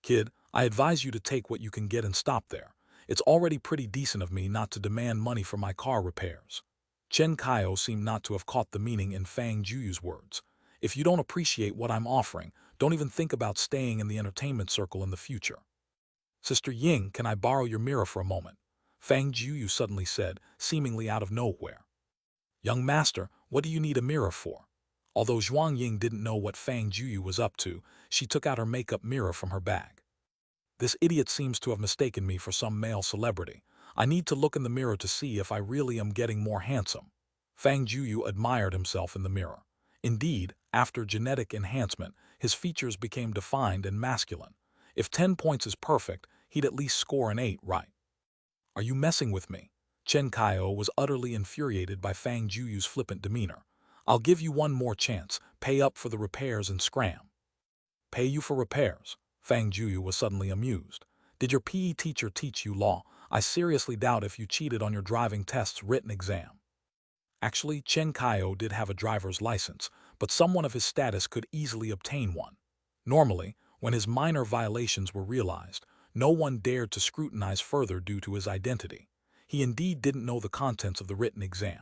Kid, I advise you to take what you can get and stop there. It's already pretty decent of me not to demand money for my car repairs. Chen Kaio seemed not to have caught the meaning in Fang Juyu's words. If you don't appreciate what I'm offering, don't even think about staying in the entertainment circle in the future. Sister Ying, can I borrow your mirror for a moment? Fang Juyu suddenly said, seemingly out of nowhere. Young master, what do you need a mirror for? Although Zhuang Ying didn't know what Fang Juyu was up to, she took out her makeup mirror from her bag. This idiot seems to have mistaken me for some male celebrity. I need to look in the mirror to see if I really am getting more handsome. Fang Juyu admired himself in the mirror. Indeed, after genetic enhancement, his features became defined and masculine. If 10 points is perfect, he'd at least score an 8 right. Are you messing with me? Chen Kaio was utterly infuriated by Fang Juyu's flippant demeanor. I'll give you one more chance. Pay up for the repairs and scram. Pay you for repairs? Fang Juyu was suddenly amused. Did your PE teacher teach you law? I seriously doubt if you cheated on your driving test's written exam. Actually, Chen Kaio did have a driver's license, but someone of his status could easily obtain one. Normally, when his minor violations were realized, no one dared to scrutinize further due to his identity. He indeed didn't know the contents of the written exam.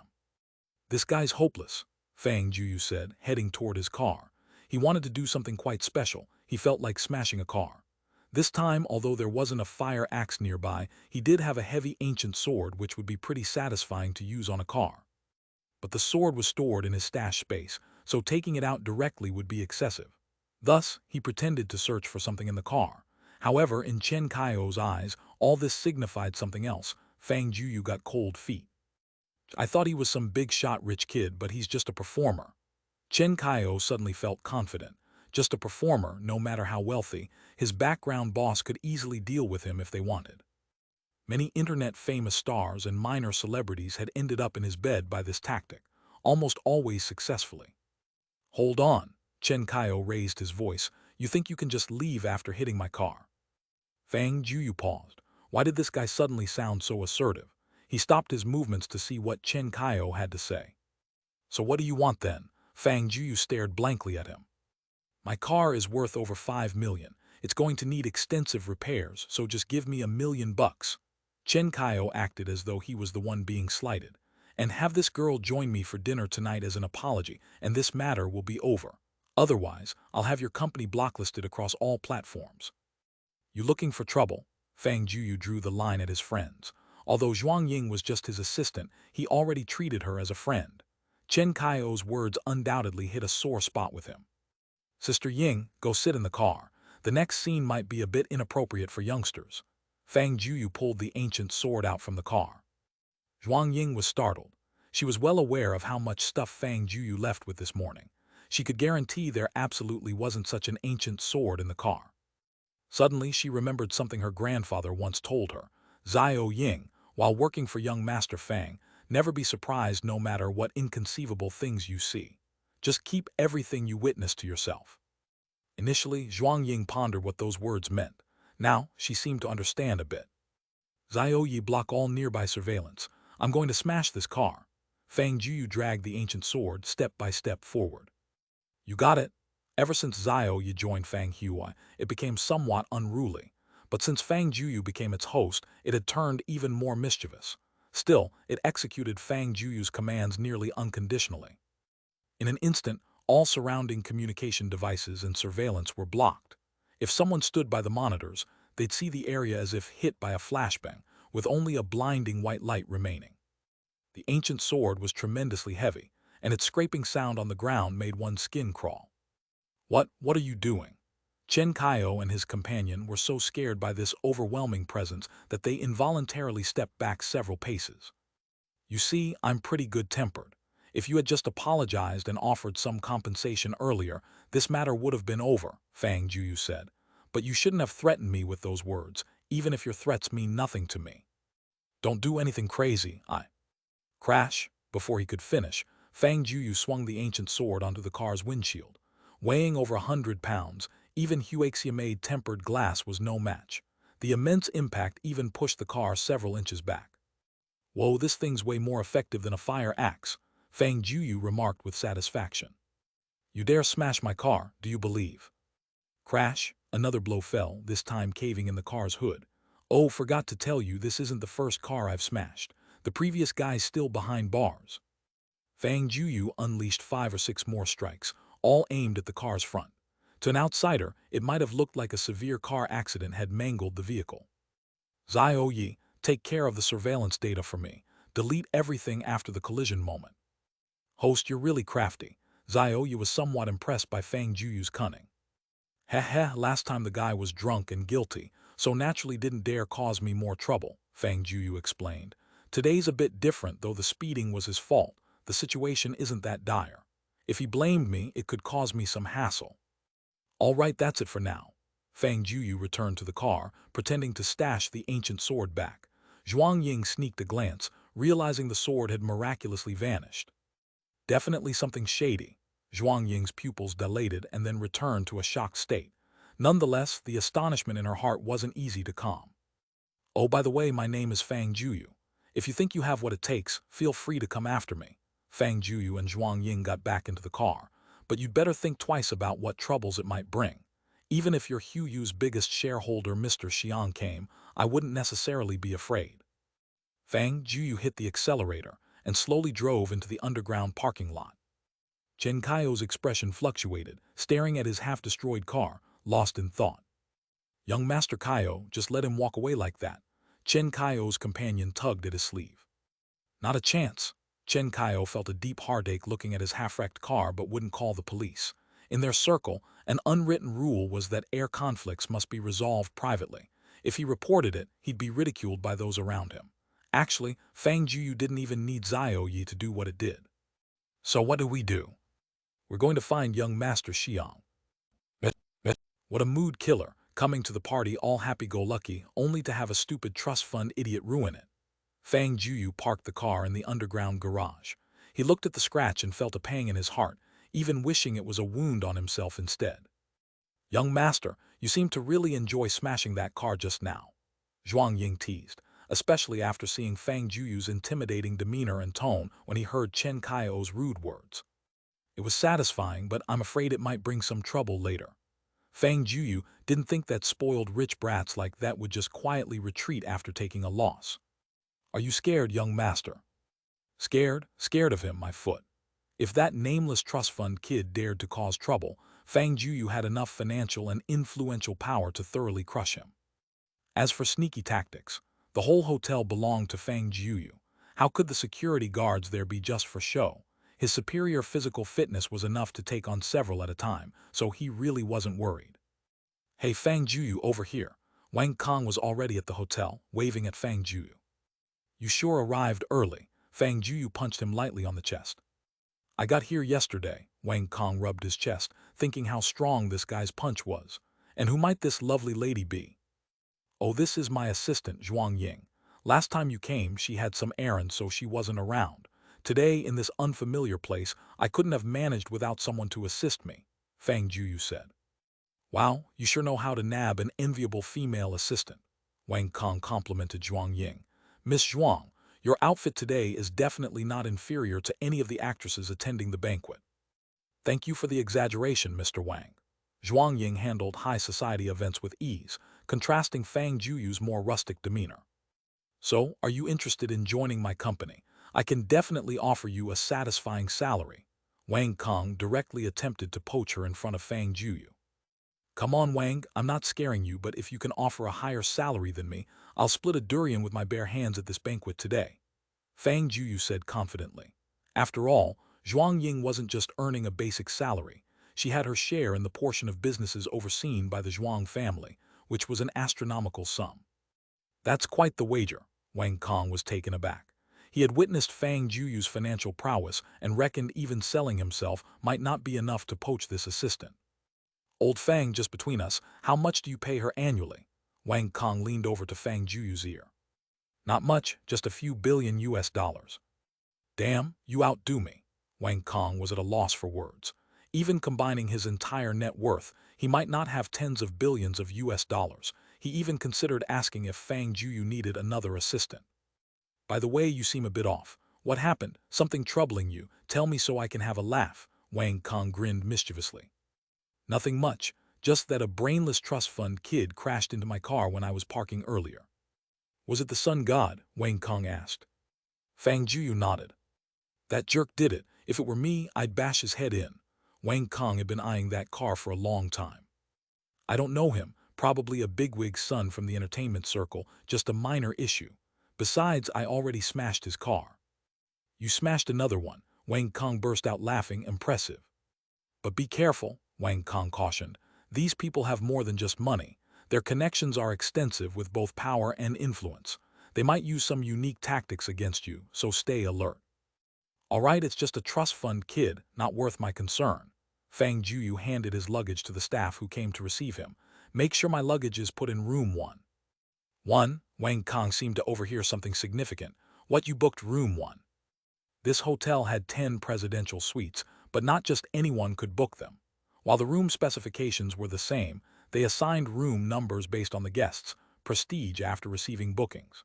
This guy's hopeless, Fang Juyu said, heading toward his car. He wanted to do something quite special. He felt like smashing a car. This time, although there wasn't a fire axe nearby, he did have a heavy ancient sword which would be pretty satisfying to use on a car. But the sword was stored in his stash space, so taking it out directly would be excessive. Thus, he pretended to search for something in the car. However, in Chen Kaio's eyes, all this signified something else. Fang Juyu got cold feet. I thought he was some big-shot rich kid, but he's just a performer. Chen Kaio suddenly felt confident. Just a performer, no matter how wealthy, his background boss could easily deal with him if they wanted. Many internet-famous stars and minor celebrities had ended up in his bed by this tactic, almost always successfully. Hold on, Chen Kaio raised his voice. You think you can just leave after hitting my car? Fang Juyu paused. Why did this guy suddenly sound so assertive? He stopped his movements to see what Chen Kaio had to say. So what do you want then? Fang Juyu stared blankly at him. My car is worth over 5 million. It's going to need extensive repairs, so just give me $1 million. Chen Kaio acted as though he was the one being slighted. And have this girl join me for dinner tonight as an apology, and this matter will be over. Otherwise, I'll have your company blacklisted across all platforms. You looking for trouble? Fang Juyu drew the line at his friends. Although Zhuang Ying was just his assistant, he already treated her as a friend. Chen Kaio's words undoubtedly hit a sore spot with him. Sister Ying, go sit in the car. The next scene might be a bit inappropriate for youngsters. Fang Juyu pulled the ancient sword out from the car. Zhuang Ying was startled. She was well aware of how much stuff Fang Juyu left with this morning. She could guarantee there absolutely wasn't such an ancient sword in the car. Suddenly, she remembered something her grandfather once told her. Zhao Ying, while working for young Master Fang, never be surprised no matter what inconceivable things you see. Just keep everything you witness to yourself. Initially, Zhuang Ying pondered what those words meant. Now, she seemed to understand a bit. Zhao Yi, block all nearby surveillance. I'm going to smash this car. Fang Juyu dragged the ancient sword step by step forward. You got it. Ever since Zhao Yi joined Fang Jueyu, it became somewhat unruly. But since Fang Jueyu became its host, it had turned even more mischievous. Still, it executed Fang Juyu's commands nearly unconditionally. In an instant, all surrounding communication devices and surveillance were blocked. If someone stood by the monitors, they'd see the area as if hit by a flashbang, with only a blinding white light remaining. The ancient sword was tremendously heavy, and its scraping sound on the ground made one's skin crawl. What are you doing? Chen Kaio and his companion were so scared by this overwhelming presence that they involuntarily stepped back several paces. You see, I'm pretty good-tempered. If you had just apologized and offered some compensation earlier, this matter would have been over, Fang Juyu said. But you shouldn't have threatened me with those words, even if your threats mean nothing to me. Don't do anything crazy, Crash! Before he could finish, Fang Juyu swung the ancient sword onto the car's windshield. Weighing over 100 pounds, even Huaxia-made tempered glass was no match. The immense impact even pushed the car several inches back. Whoa, this thing's way more effective than a fire axe, Fang Juyu remarked with satisfaction. You dare smash my car, do you believe? Crash! Another blow fell, this time caving in the car's hood. Oh, forgot to tell you, this isn't the first car I've smashed. The previous guy's still behind bars. Fang Jueyu unleashed 5 or 6 more strikes, all aimed at the car's front. To an outsider, it might have looked like a severe car accident had mangled the vehicle. Xiao Yi, take care of the surveillance data for me. Delete everything after the collision moment. Host, you're really crafty. Xiao Yi was somewhat impressed by Fang Juyu's cunning. Heh, last time the guy was drunk and guilty, so naturally didn't dare cause me more trouble, Fang Jueyu explained. Today's a bit different, though the speeding was his fault. The situation isn't that dire. If he blamed me, it could cause me some hassle. All right, that's it for now. Fang Jueyu returned to the car, pretending to stash the ancient sword back. Zhuang Ying sneaked a glance, realizing the sword had miraculously vanished. Definitely something shady. Zhuang Ying's pupils dilated and then returned to a shocked state. Nonetheless, the astonishment in her heart wasn't easy to calm. Oh, by the way, my name is Fang Jueyu. If you think you have what it takes, feel free to come after me. Fang Jueyu and Zhuang Ying got back into the car, but you'd better think twice about what troubles it might bring. Even if your Hueyu's biggest shareholder, Mr. Xiang, came, I wouldn't necessarily be afraid. Fang Jueyu hit the accelerator and slowly drove into the underground parking lot. Chen Kaio's expression fluctuated, staring at his half-destroyed car, lost in thought. Young Master Kaio, just let him walk away like that. Chen Kaio's companion tugged at his sleeve. Not a chance. Chen Kaio felt a deep heartache looking at his half-wrecked car but wouldn't call the police. In their circle, an unwritten rule was that air conflicts must be resolved privately. If he reported it, he'd be ridiculed by those around him. Actually, Fang Jueyu didn't even need Xiao Yi to do what it did. So what do we do? We're going to find young Master Xiang. What a mood killer, coming to the party all happy-go-lucky, only to have a stupid trust fund idiot ruin it. Fang Jueyu parked the car in the underground garage. He looked at the scratch and felt a pang in his heart, even wishing it was a wound on himself instead. Young Master, you seem to really enjoy smashing that car just now. Zhuang Ying teased, especially after seeing Fang Juyu's intimidating demeanor and tone when he heard Chen Kaio's rude words. It was satisfying, but I'm afraid it might bring some trouble later. Fang Jueyu didn't think that spoiled rich brats like that would just quietly retreat after taking a loss. Are you scared, young master? Scared? Scared of him, my foot. If that nameless trust fund kid dared to cause trouble, Fang Jueyu had enough financial and influential power to thoroughly crush him. As for sneaky tactics, the whole hotel belonged to Fang Jueyu. How could the security guards there be just for show? His superior physical fitness was enough to take on several at a time, so he really wasn't worried. Hey, Fang Jueyu, over here. Wang Kong was already at the hotel, waving at Fang Jueyu. You sure arrived early. Fang Jueyu punched him lightly on the chest. I got here yesterday. Wang Kong rubbed his chest, thinking how strong this guy's punch was. And who might this lovely lady be? Oh, this is my assistant, Zhuang Ying. Last time you came, she had some errands, so she wasn't around. Today, in this unfamiliar place, I couldn't have managed without someone to assist me, Fang Jueyu said. Wow, you sure know how to nab an enviable female assistant, Wang Kong complimented Zhuang Ying. Miss Zhuang, your outfit today is definitely not inferior to any of the actresses attending the banquet. Thank you for the exaggeration, Mr. Wang. Zhuang Ying handled high society events with ease, contrasting Fang Juyu's more rustic demeanor. So, are you interested in joining my company? I can definitely offer you a satisfying salary. Wang Kong directly attempted to poach her in front of Fang Jueyu. Come on, Wang, I'm not scaring you, but if you can offer a higher salary than me, I'll split a durian with my bare hands at this banquet today, Fang Jueyu said confidently. After all, Zhuang Ying wasn't just earning a basic salary. She had her share in the portion of businesses overseen by the Zhuang family, which was an astronomical sum. That's quite the wager. Wang Kong was taken aback. He had witnessed Fang Juyu's financial prowess and reckoned even selling himself might not be enough to poach this assistant. Old Fang, just between us, how much do you pay her annually? Wang Kong leaned over to Fang Juyu's ear. Not much, just a few billion US dollars. Damn, you outdo me. Wang Kong was at a loss for words. Even combining his entire net worth, he might not have tens of billions of US dollars. He even considered asking if Fang Jueyu needed another assistant. By the way, you seem a bit off. What happened? Something troubling you? Tell me so I can have a laugh. Wang Kong grinned mischievously. Nothing much, just that a brainless trust fund kid crashed into my car when I was parking earlier. Was it the sun god? Wang Kong asked. Fang Jueyu nodded. That jerk did it. If it were me, I'd bash his head in. Wang Kong had been eyeing that car for a long time. I don't know him, probably a bigwig son from the entertainment circle, just a minor issue. Besides, I already smashed his car. You smashed another one, Wang Kong burst out laughing, impressive. But be careful, Wang Kong cautioned. These people have more than just money. Their connections are extensive with both power and influence. They might use some unique tactics against you, so stay alert. All right, it's just a trust fund kid, not worth my concern. Fang Jueyu handed his luggage to the staff who came to receive him. Make sure my luggage is put in room 1. 1? Wang Kong seemed to overhear something significant. What, you booked room 1? This hotel had 10 presidential suites, but not just anyone could book them. While the room specifications were the same, they assigned room numbers based on the guests' prestige after receiving bookings.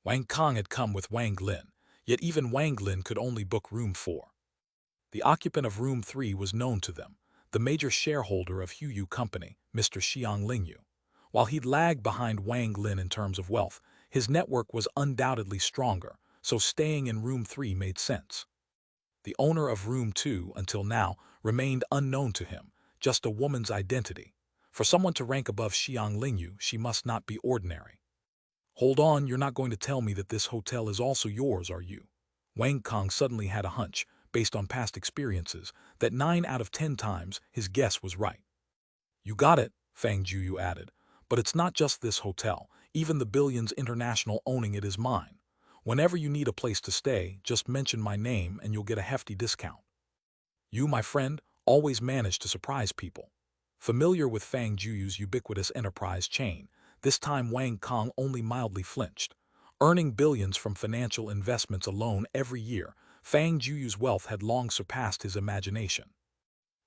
Wang Kong had come with Wang Lin, yet even Wang Lin could only book room 4. The occupant of room 3 was known to them, the major shareholder of Jueyu Company, Mr. Xiang Lingyu. While he'd lagged behind Wang Lin in terms of wealth, his network was undoubtedly stronger, so staying in room 3 made sense. The owner of room 2, until now, remained unknown to him, just a woman's identity. For someone to rank above Xiang Lingyu, she must not be ordinary. Hold on, you're not going to tell me that this hotel is also yours, are you? Wang Kong suddenly had a hunch, based on past experiences, that 9 out of 10 times his guess was right. You got it, Fang Jueyu added, but it's not just this hotel, even the Billions International owning it is mine. Whenever you need a place to stay, just mention my name and you'll get a hefty discount. You, my friend, always manage to surprise people. Familiar with Fang Jueyu's ubiquitous enterprise chain, this time Wang Kong only mildly flinched. Earning billions from financial investments alone every year, Fang Jueyu's wealth had long surpassed his imagination.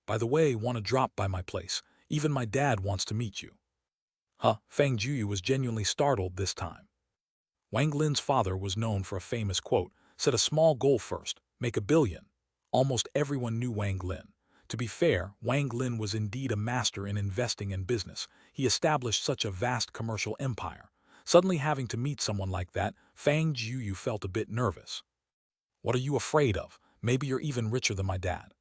By the way, want to drop by my place? Even my dad wants to meet you. Huh, Fang Jueyu was genuinely startled this time. Wang Lin's father was known for a famous quote, set a small goal first, make a billion. Almost everyone knew Wang Lin. To be fair, Wang Lin was indeed a master in investing and business. He established such a vast commercial empire. Suddenly having to meet someone like that, Fang Jueyu felt a bit nervous. What are you afraid of? Maybe you're even richer than my dad.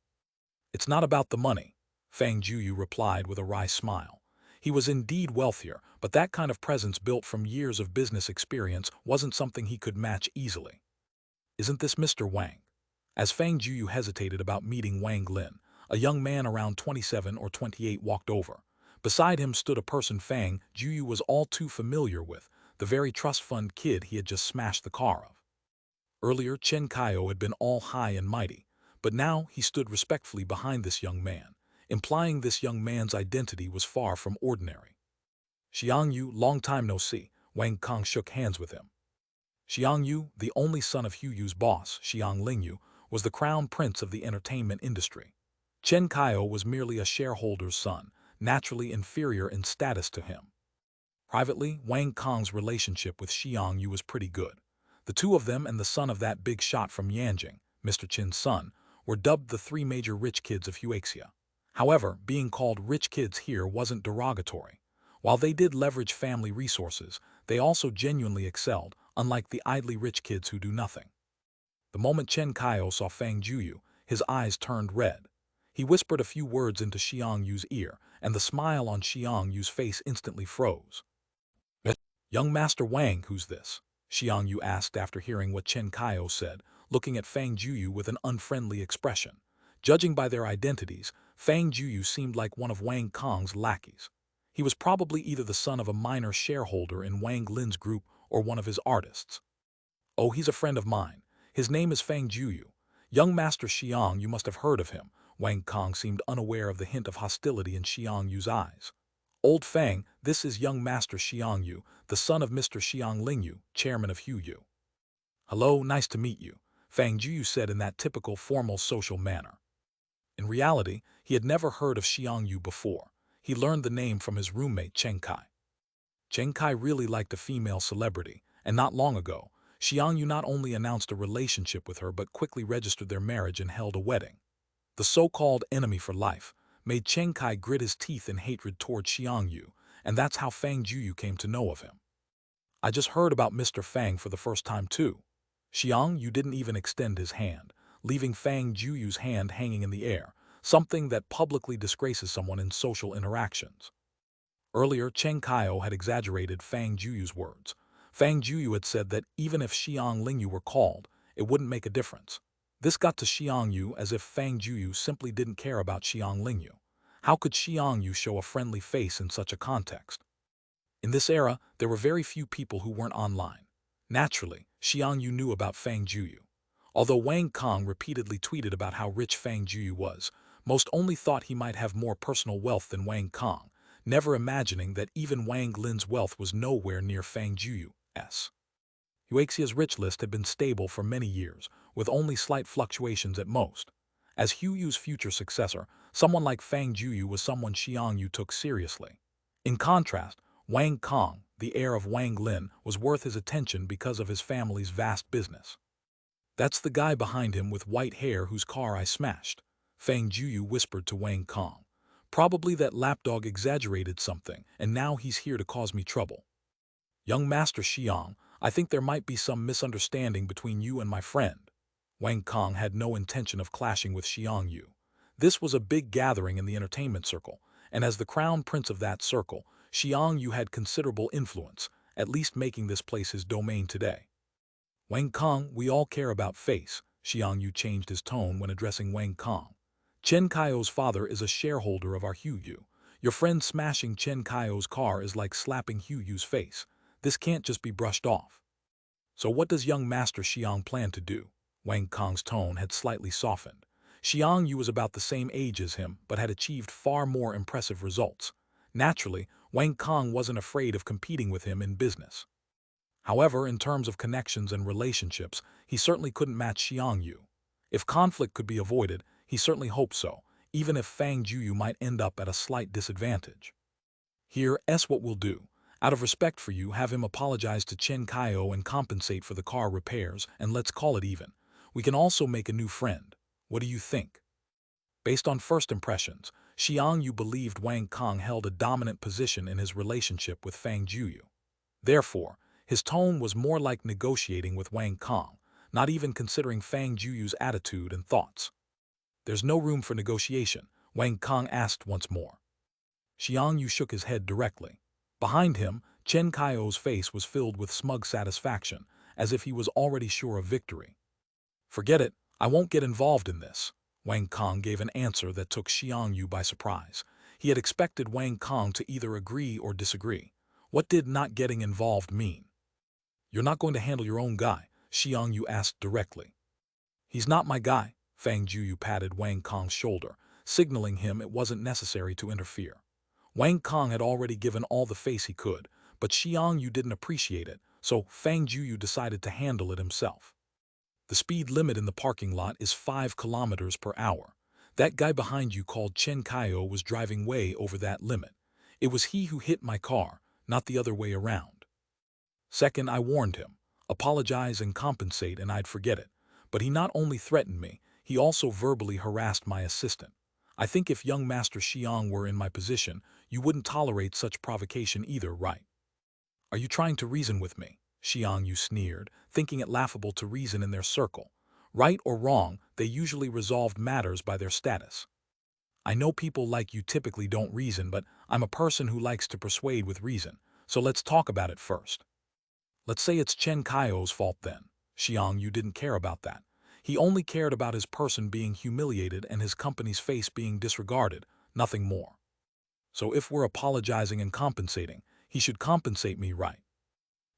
It's not about the money, Fang Jueyu replied with a wry smile. He was indeed wealthier, but that kind of presence built from years of business experience wasn't something he could match easily. Isn't this Mr. Wang? As Fang Jueyu hesitated about meeting Wang Lin, a young man around 27 or 28 walked over. Beside him stood a person Fang Jueyu was all too familiar with, the very trust fund kid he had just smashed the car of. Earlier, Chen Kaio had been all high and mighty, but now he stood respectfully behind this young man, implying this young man's identity was far from ordinary. Xiang Yu, long time no see, Wang Kong shook hands with him. Xiang Yu, the only son of Jueyu's boss, Xiang Lingyu, was the crown prince of the entertainment industry. Chen Kaio was merely a shareholder's son, naturally inferior in status to him. Privately, Wang Kong's relationship with Xiang Yu was pretty good. The two of them and the son of that big shot from Yanjing, Mr. Chin's son, were dubbed the 3 major rich kids of Huaxia. However, being called rich kids here wasn't derogatory. While they did leverage family resources, they also genuinely excelled, unlike the idly rich kids who do nothing. The moment Chen Kaio saw Fang Jueyu, his eyes turned red. He whispered a few words into Xiang Yu's ear, and the smile on Xiang Yu's face instantly froze. Young Master Wang, who's this? Xiang Yu asked after hearing what Chen Kaio said, looking at Fang Jueyu with an unfriendly expression. Judging by their identities, Fang Jueyu seemed like one of Wang Kong's lackeys. He was probably either the son of a minor shareholder in Wang Lin's group or one of his artists. Oh, he's a friend of mine. His name is Fang Jueyu. Young Master Xiang, you must have heard of him. Wang Kong seemed unaware of the hint of hostility in Xiang Yu's eyes. Old Fang, this is young Master Xiang Yu, the son of Mr. Xiang Lingyu, chairman of Jueyu. Hello, nice to meet you, Fang Jueyu said in that typical formal social manner. In reality, he had never heard of Xiang Yu before. He learned the name from his roommate Cheng Kai. Cheng Kai really liked a female celebrity, and not long ago, Xiang Yu not only announced a relationship with her but quickly registered their marriage and held a wedding. The so-called enemy for life, made Chen Kai grit his teeth in hatred toward Xiang Yu, and that's how Fang Jueyu came to know of him. I just heard about Mr. Fang for the first time too. Xiang Yu didn't even extend his hand, leaving Fang Jueyu's hand hanging in the air, something that publicly disgraces someone in social interactions. Earlier, Chen Kaio had exaggerated Fang Jueyu's words. Fang Jueyu had said that even if Xiang Lingyu were called, it wouldn't make a difference. This got to Xiang Yu as if Fang Jueyu simply didn't care about Xiang Lingyu. How could Xiang Yu show a friendly face in such a context? In this era, there were very few people who weren't online. Naturally, Xiang Yu knew about Fang Jueyu. Although Wang Kong repeatedly tweeted about how rich Fang Jueyu was, most only thought he might have more personal wealth than Wang Kong, never imagining that even Wang Lin's wealth was nowhere near Fang Jueyu's. Huaxia's rich list had been stable for many years, with only slight fluctuations at most. As Hu Yu's future successor, someone like Fang Jueyu was someone Xiang Yu took seriously. In contrast, Wang Kong, the heir of Wang Lin, was worth his attention because of his family's vast business. "That's the guy behind him with white hair whose car I smashed," Fang Jueyu whispered to Wang Kong. "Probably that lapdog exaggerated something, and now he's here to cause me trouble. Young Master Xiang, I think there might be some misunderstanding between you and my friend." Wang Kong had no intention of clashing with Xiang Yu. This was a big gathering in the entertainment circle, and as the crown prince of that circle, Xiang Yu had considerable influence, at least making this place his domain today. "Wang Kong, we all care about face," Xiang Yu changed his tone when addressing Wang Kong. "Chen Kaio's father is a shareholder of our Hu Yu. Your friend smashing Chen Kaio's car is like slapping Hu Yu's face. This can't just be brushed off." "So what does young Master Xiang plan to do?" Wang Kong's tone had slightly softened. Xiang Yu was about the same age as him, but had achieved far more impressive results. Naturally, Wang Kong wasn't afraid of competing with him in business. However, in terms of connections and relationships, he certainly couldn't match Xiang Yu. If conflict could be avoided, he certainly hoped so, even if Fang Jueyu might end up at a slight disadvantage. "Here's what we'll do. Out of respect for you, have him apologize to Chen Kaio and compensate for the car repairs, and let's call it even. We can also make a new friend. What do you think?" Based on first impressions, Xiang Yu believed Wang Kong held a dominant position in his relationship with Fang Jueyu. Therefore, his tone was more like negotiating with Wang Kong, not even considering Fang Jueyu's attitude and thoughts. "There's no room for negotiation," Wang Kong asked once more. Xiang Yu shook his head directly. Behind him, Chen Kaio's face was filled with smug satisfaction, as if he was already sure of victory. "Forget it, I won't get involved in this." Wang Kong gave an answer that took Xiang Yu by surprise. He had expected Wang Kong to either agree or disagree. What did not getting involved mean? "You're not going to handle your own guy?" Xiang Yu asked directly. "He's not my guy," Fang Jueyu patted Wang Kong's shoulder, signaling him it wasn't necessary to interfere. Wang Kong had already given all the face he could, but Xiang Yu didn't appreciate it, so Fang Jueyu decided to handle it himself. "The speed limit in the parking lot is 5 kilometers per hour. That guy behind you called Chen Kaio was driving way over that limit. It was he who hit my car, not the other way around. Second, I warned him, apologize and compensate and I'd forget it. But he not only threatened me, he also verbally harassed my assistant. I think if young Master Xiang were in my position, you wouldn't tolerate such provocation either, right?" "Are you trying to reason with me?" Xiang Yu sneered, thinking it laughable to reason in their circle. Right or wrong, they usually resolved matters by their status. "I know people like you typically don't reason, but I'm a person who likes to persuade with reason, so let's talk about it first. Let's say it's Chen Kaio's fault then." Xiang Yu didn't care about that. He only cared about his person being humiliated and his company's face being disregarded, nothing more. "So if we're apologizing and compensating, he should compensate me, right?"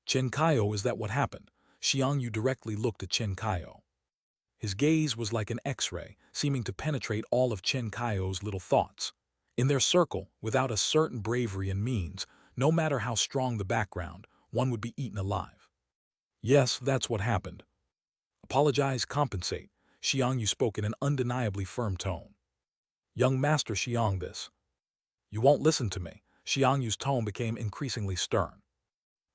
"Chen Kaio, is that what happened?" Xiang Yu directly looked at Chen Kaio. His gaze was like an X-ray, seeming to penetrate all of Chen Kaio's little thoughts. In their circle, without a certain bravery and means, no matter how strong the background, one would be eaten alive. "Yes, that's what happened. Apologize, compensate." Xiang Yu spoke in an undeniably firm tone. "Young Master Xiang, this. You won't listen to me." Xiang Yu's tone became increasingly stern.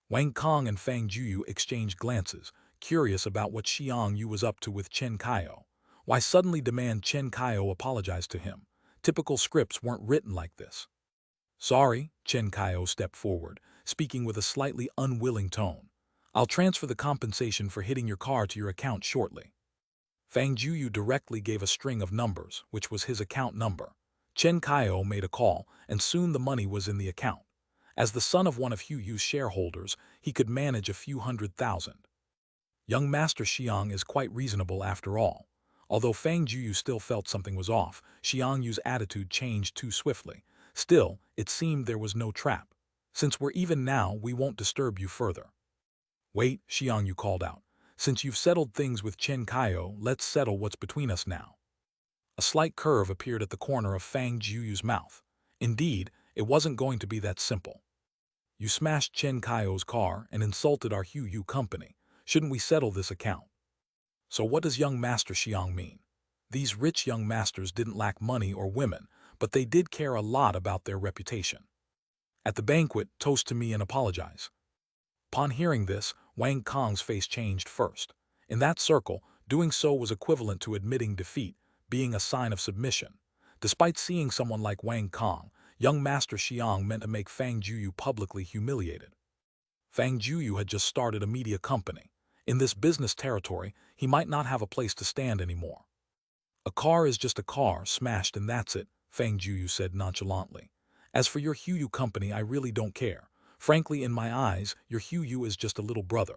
Wang Kong and Fang Jueyu exchanged glances, curious about what Xiang Yu was up to with Chen Kaio. Why suddenly demand Chen Kaio apologize to him? Typical scripts weren't written like this. Sorry, Chen Kaio stepped forward, speaking with a slightly unwilling tone. I'll transfer the compensation for hitting your car to your account shortly. Fang Jueyu directly gave a string of numbers, which was his account number. Chen Kaio made a call, and soon the money was in the account. As the son of one of Hueyu's shareholders, he could manage a few $100,000. Young Master Xiang is quite reasonable after all. Although Fang Jueyu still felt something was off, Xiang Yu's attitude changed too swiftly. Still, it seemed there was no trap. Since we're even now, we won't disturb you further. Wait, Xiang Yu called out. Since you've settled things with Chen Kaio, let's settle what's between us now. A slight curve appeared at the corner of Fang Jueyu's mouth. Indeed, it wasn't going to be that simple. You smashed Chen Kaio's car and insulted our Hueyu company. Shouldn't we settle this account? So what does young Master Xiang mean? These rich young masters didn't lack money or women, but they did care a lot about their reputation. At the banquet, toast to me and apologize. Upon hearing this, Wang Kong's face changed first. In that circle, doing so was equivalent to admitting defeat, being a sign of submission. Despite seeing someone like Wang Kong, young Master Xiang meant to make Fang Jueyu publicly humiliated. Fang Jueyu had just started a media company. In this business territory, he might not have a place to stand anymore. A car is just a car, smashed and that's it, Fang Jueyu said nonchalantly. As for your Hueyu company, I really don't care. Frankly, in my eyes, your Hueyu is just a little brother.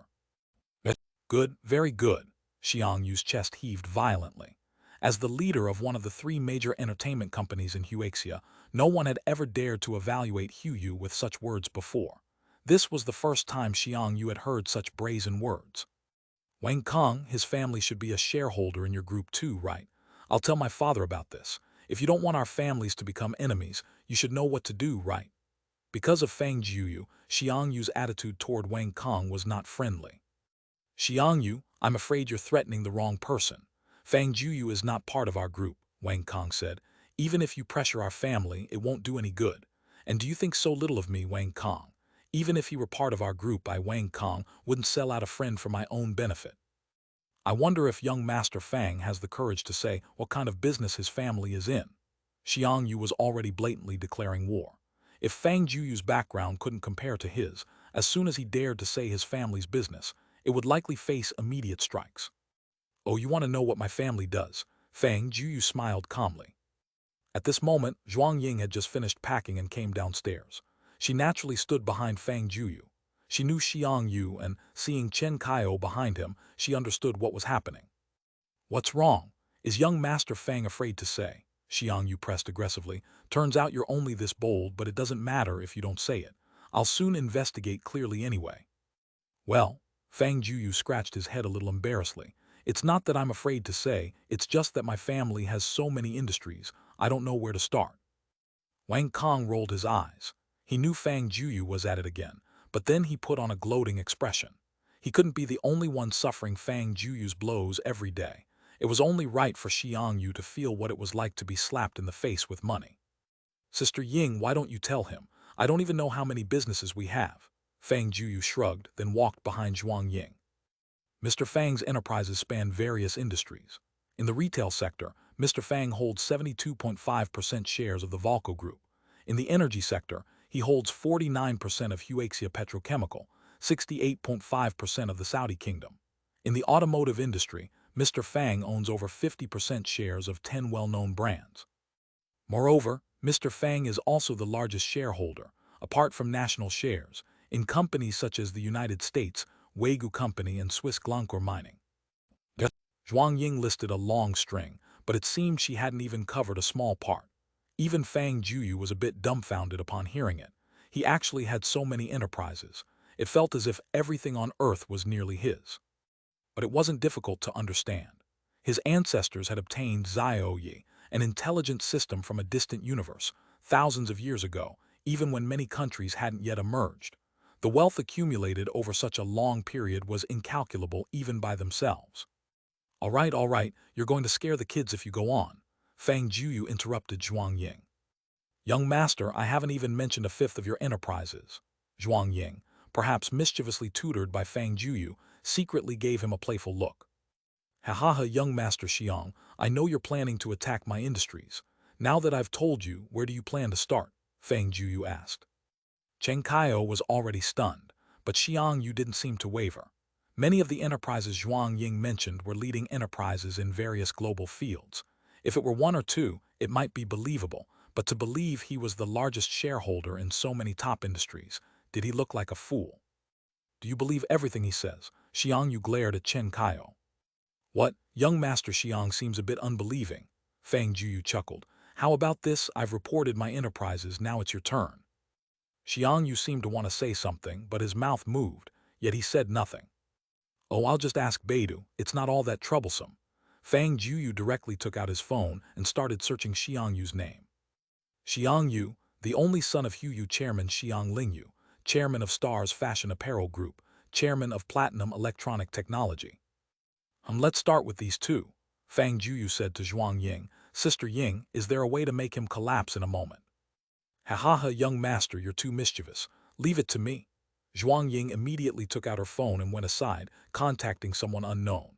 Good, very good. Xiang Yu's chest heaved violently. As the leader of one of the three major entertainment companies in Huexia, no one had ever dared to evaluate Hueyu with such words before. This was the first time Xiang Yu had heard such brazen words. Wang Kong, his family should be a shareholder in your group too, right? I'll tell my father about this. If you don't want our families to become enemies, you should know what to do, right? Because of Fang Jueyu, Xiang Yu's attitude toward Wang Kong was not friendly. Xiang Yu, I'm afraid you're threatening the wrong person. Fang Jueyu is not part of our group, Wang Kong said. Even if you pressure our family, it won't do any good. And do you think so little of me, Wang Kong? Even if he were part of our group, I, Wang Kong, wouldn't sell out a friend for my own benefit. I wonder if young Master Fang has the courage to say what kind of business his family is in. Xiang Yu was already blatantly declaring war. If Fang Jueyu's background couldn't compare to his, as soon as he dared to say his family's business, it would likely face immediate strikes. Oh, you want to know what my family does? Fang Jueyu smiled calmly. At this moment, Zhuang Ying had just finished packing and came downstairs. She naturally stood behind Fang Jueyu. She knew Xiang Yu, and seeing Chen Kaio behind him, she understood what was happening. What's wrong? Is young Master Fang afraid to say? Xiang Yu pressed aggressively. Turns out you're only this bold, but it doesn't matter if you don't say it. I'll soon investigate clearly anyway. Well, Fang Jueyu scratched his head a little embarrassedly. It's not that I'm afraid to say, it's just that my family has so many industries, I don't know where to start. Wang Kong rolled his eyes. He knew Fang Jueyu was at it again, but then he put on a gloating expression. He couldn't be the only one suffering Fang Jueyu's blows every day. It was only right for Xiang Yu to feel what it was like to be slapped in the face with money. Sister Ying, why don't you tell him? I don't even know how many businesses we have. Fang Jueyu shrugged, then walked behind Zhuang Ying. Mr. Fang's enterprises span various industries. In the retail sector, Mr. Fang holds 72.5% shares of the Valco Group. In the energy sector, he holds 49% of Huexia Petrochemical, 68.5% of the Saudi Kingdom. In the automotive industry, Mr. Fang owns over 50% shares of 10 well-known brands. Moreover, Mr. Fang is also the largest shareholder, apart from national shares, in companies such as the United States, Wegu Company and Swiss Glencore Mining. Zhuang Ying listed a long string, but it seemed she hadn't even covered a small part. Even Fang Jueyu was a bit dumbfounded upon hearing it. He actually had so many enterprises. It felt as if everything on earth was nearly his. But it wasn't difficult to understand. His ancestors had obtained Zioyi, an intelligent system from a distant universe, thousands of years ago, even when many countries hadn't yet emerged. The wealth accumulated over such a long period was incalculable even by themselves. All right, you're going to scare the kids if you go on. Fang Jueyu interrupted Zhuang Ying. Young master, I haven't even mentioned a fifth of your enterprises. Zhuang Ying, perhaps mischievously tutored by Fang Jueyu, secretly gave him a playful look. Ha ha ha, young Master Xiang, I know you're planning to attack my industries. Now that I've told you, where do you plan to start? Fang Jueyu asked. Chen Kaio was already stunned, but Xiang Yu didn't seem to waver. Many of the enterprises Zhuang Ying mentioned were leading enterprises in various global fields. If it were one or two, it might be believable, but to believe he was the largest shareholder in so many top industries, did he look like a fool? Do you believe everything he says? Xiang Yu glared at Chen Kaio. What? Young Master Xiang seems a bit unbelieving. Fang Jueyu chuckled. How about this? I've reported my enterprises, now it's your turn. Xiang Yu seemed to want to say something, but his mouth moved, yet he said nothing. Oh, I'll just ask Beidou, it's not all that troublesome. Fang Jueyu directly took out his phone and started searching Xiang Yu's name. Xiang Yu, the only son of Huyu chairman Xiang Lingyu, chairman of Star's Fashion Apparel Group, chairman of Platinum Electronic Technology. Let's start with these two, Fang Jueyu said to Zhuang Ying. Sister Ying, is there a way to make him collapse in a moment? Ha ha ha, young master, you're too mischievous. Leave it to me. Zhuang Ying immediately took out her phone and went aside, contacting someone unknown.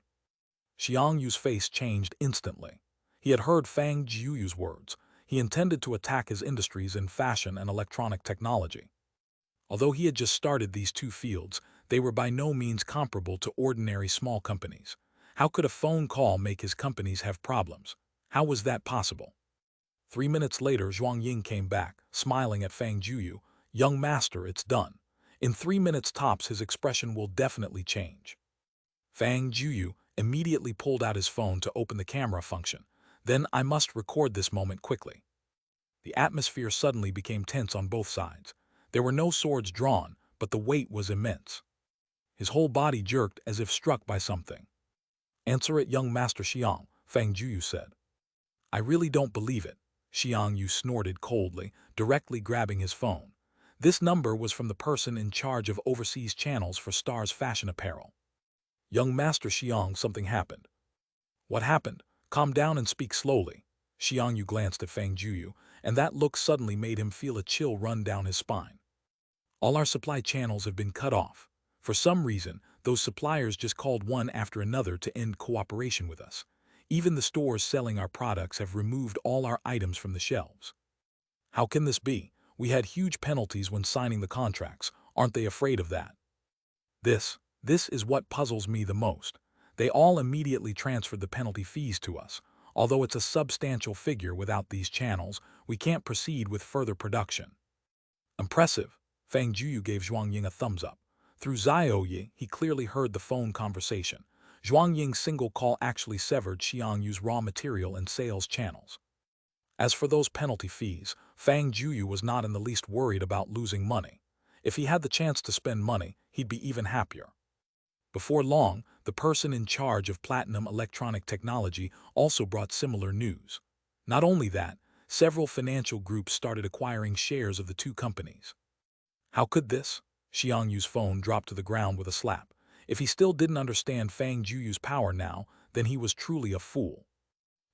Xiang Yu's face changed instantly. He had heard Fang Jueyu's words. He intended to attack his industries in fashion and electronic technology. Although he had just started these two fields, they were by no means comparable to ordinary small companies. How could a phone call make his companies have problems? How was that possible? 3 minutes later, Zhuang Ying came back, smiling at Fang Jueyu. Young master, it's done. In 3 minutes tops, his expression will definitely change. Fang Jueyu immediately pulled out his phone to open the camera function. Then, I must record this moment quickly. The atmosphere suddenly became tense on both sides. There were no swords drawn, but the weight was immense. His whole body jerked as if struck by something. Answer it, young Master Xiang, Fang Jueyu said. I really don't believe it. Xiang Yu snorted coldly, directly grabbing his phone. This number was from the person in charge of overseas channels for Star's Fashion Apparel. Young Master Xiang, something happened. What happened? Calm down and speak slowly. Xiang Yu glanced at Fang Jueyu, and that look suddenly made him feel a chill run down his spine. All our supply channels have been cut off. For some reason, those suppliers just called one after another to end cooperation with us. Even the stores selling our products have removed all our items from the shelves. How can this be? We had huge penalties when signing the contracts. Aren't they afraid of that? This is what puzzles me the most. They all immediately transferred the penalty fees to us. Although it's a substantial figure, without these channels, we can't proceed with further production. Impressive. Fang Jueyu gave Zhuang Ying a thumbs up. Through Zhao, he clearly heard the phone conversation. Zhuang Ying's single call actually severed Xiang Yu's raw material and sales channels. As for those penalty fees, Fang Jueyu was not in the least worried about losing money. If he had the chance to spend money, he'd be even happier. Before long, the person in charge of Platinum Electronic Technology also brought similar news. Not only that, several financial groups started acquiring shares of the two companies. How could this? Xiang Yu's phone dropped to the ground with a slap. If he still didn't understand Fang Jueyu's power now, then he was truly a fool.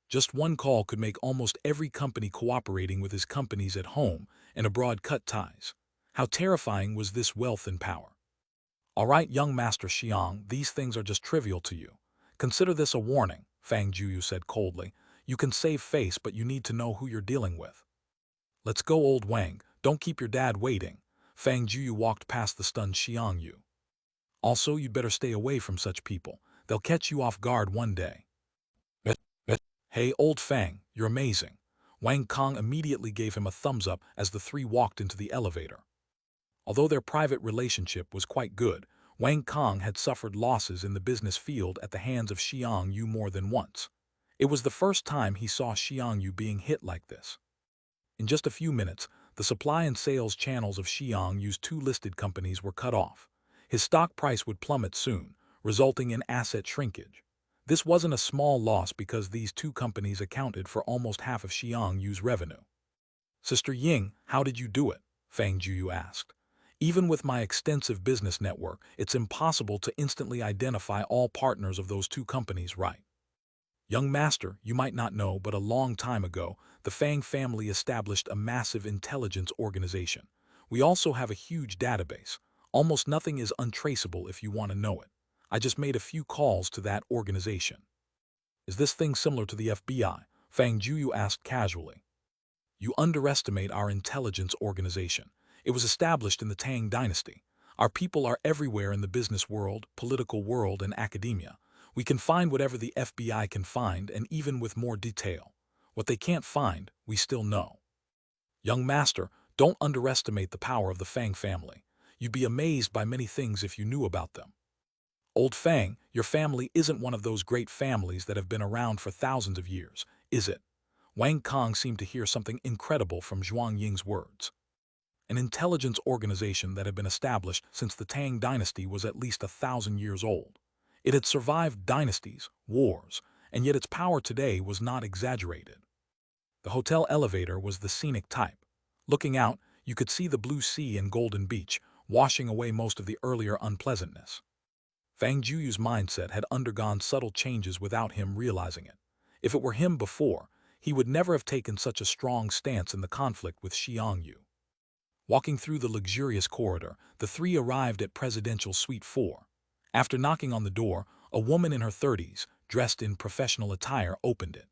Just one call could make almost every company cooperating with his companies at home and abroad cut ties. How terrifying was this wealth and power? All right, young Master Xiang, these things are just trivial to you. Consider this a warning, Fang Jueyu said coldly. You can save face, but you need to know who you're dealing with. Let's go, old Wang, don't keep your dad waiting. Fang Jueyu walked past the stunned Xiang Yu. Also, you'd better stay away from such people. They'll catch you off guard one day. Hey, old Fang, you're amazing. Wang Kong immediately gave him a thumbs up as the three walked into the elevator. Although their private relationship was quite good, Wang Kong had suffered losses in the business field at the hands of Xiang Yu more than once. It was the first time he saw Xiang Yu being hit like this. In just a few minutes, the supply and sales channels of Xiang Yu's two listed companies were cut off. His stock price would plummet soon, resulting in asset shrinkage. This wasn't a small loss because these two companies accounted for almost half of Xiang Yu's revenue. Sister Ying, how did you do it? Fang Jueyu asked. Even with my extensive business network, it's impossible to instantly identify all partners of those two companies, right? Young Master, you might not know, but a long time ago, the Fang family established a massive intelligence organization. We also have a huge database. Almost nothing is untraceable if you want to know it. I just made a few calls to that organization. Is this thing similar to the FBI? Fang Jueyu asked casually. You underestimate our intelligence organization. It was established in the Tang Dynasty. Our people are everywhere in the business world, political world, and academia. We can find whatever the FBI can find, and even with more detail. What they can't find, we still know. Young master, don't underestimate the power of the Fang family. You'd be amazed by many things if you knew about them. Old Fang, your family isn't one of those great families that have been around for thousands of years, is it? Wang Kong seemed to hear something incredible from Zhuang Ying's words. An intelligence organization that had been established since the Tang dynasty was at least 1,000 years old. It had survived dynasties, wars, and yet its power today was not exaggerated. The hotel elevator was the scenic type. Looking out, you could see the blue sea and golden beach, washing away most of the earlier unpleasantness. Fang Jueyu's mindset had undergone subtle changes without him realizing it. If it were him before, he would never have taken such a strong stance in the conflict with Xiangyu. Walking through the luxurious corridor, the three arrived at Presidential Suite 4. After knocking on the door, a woman in her 30s, dressed in professional attire, opened it.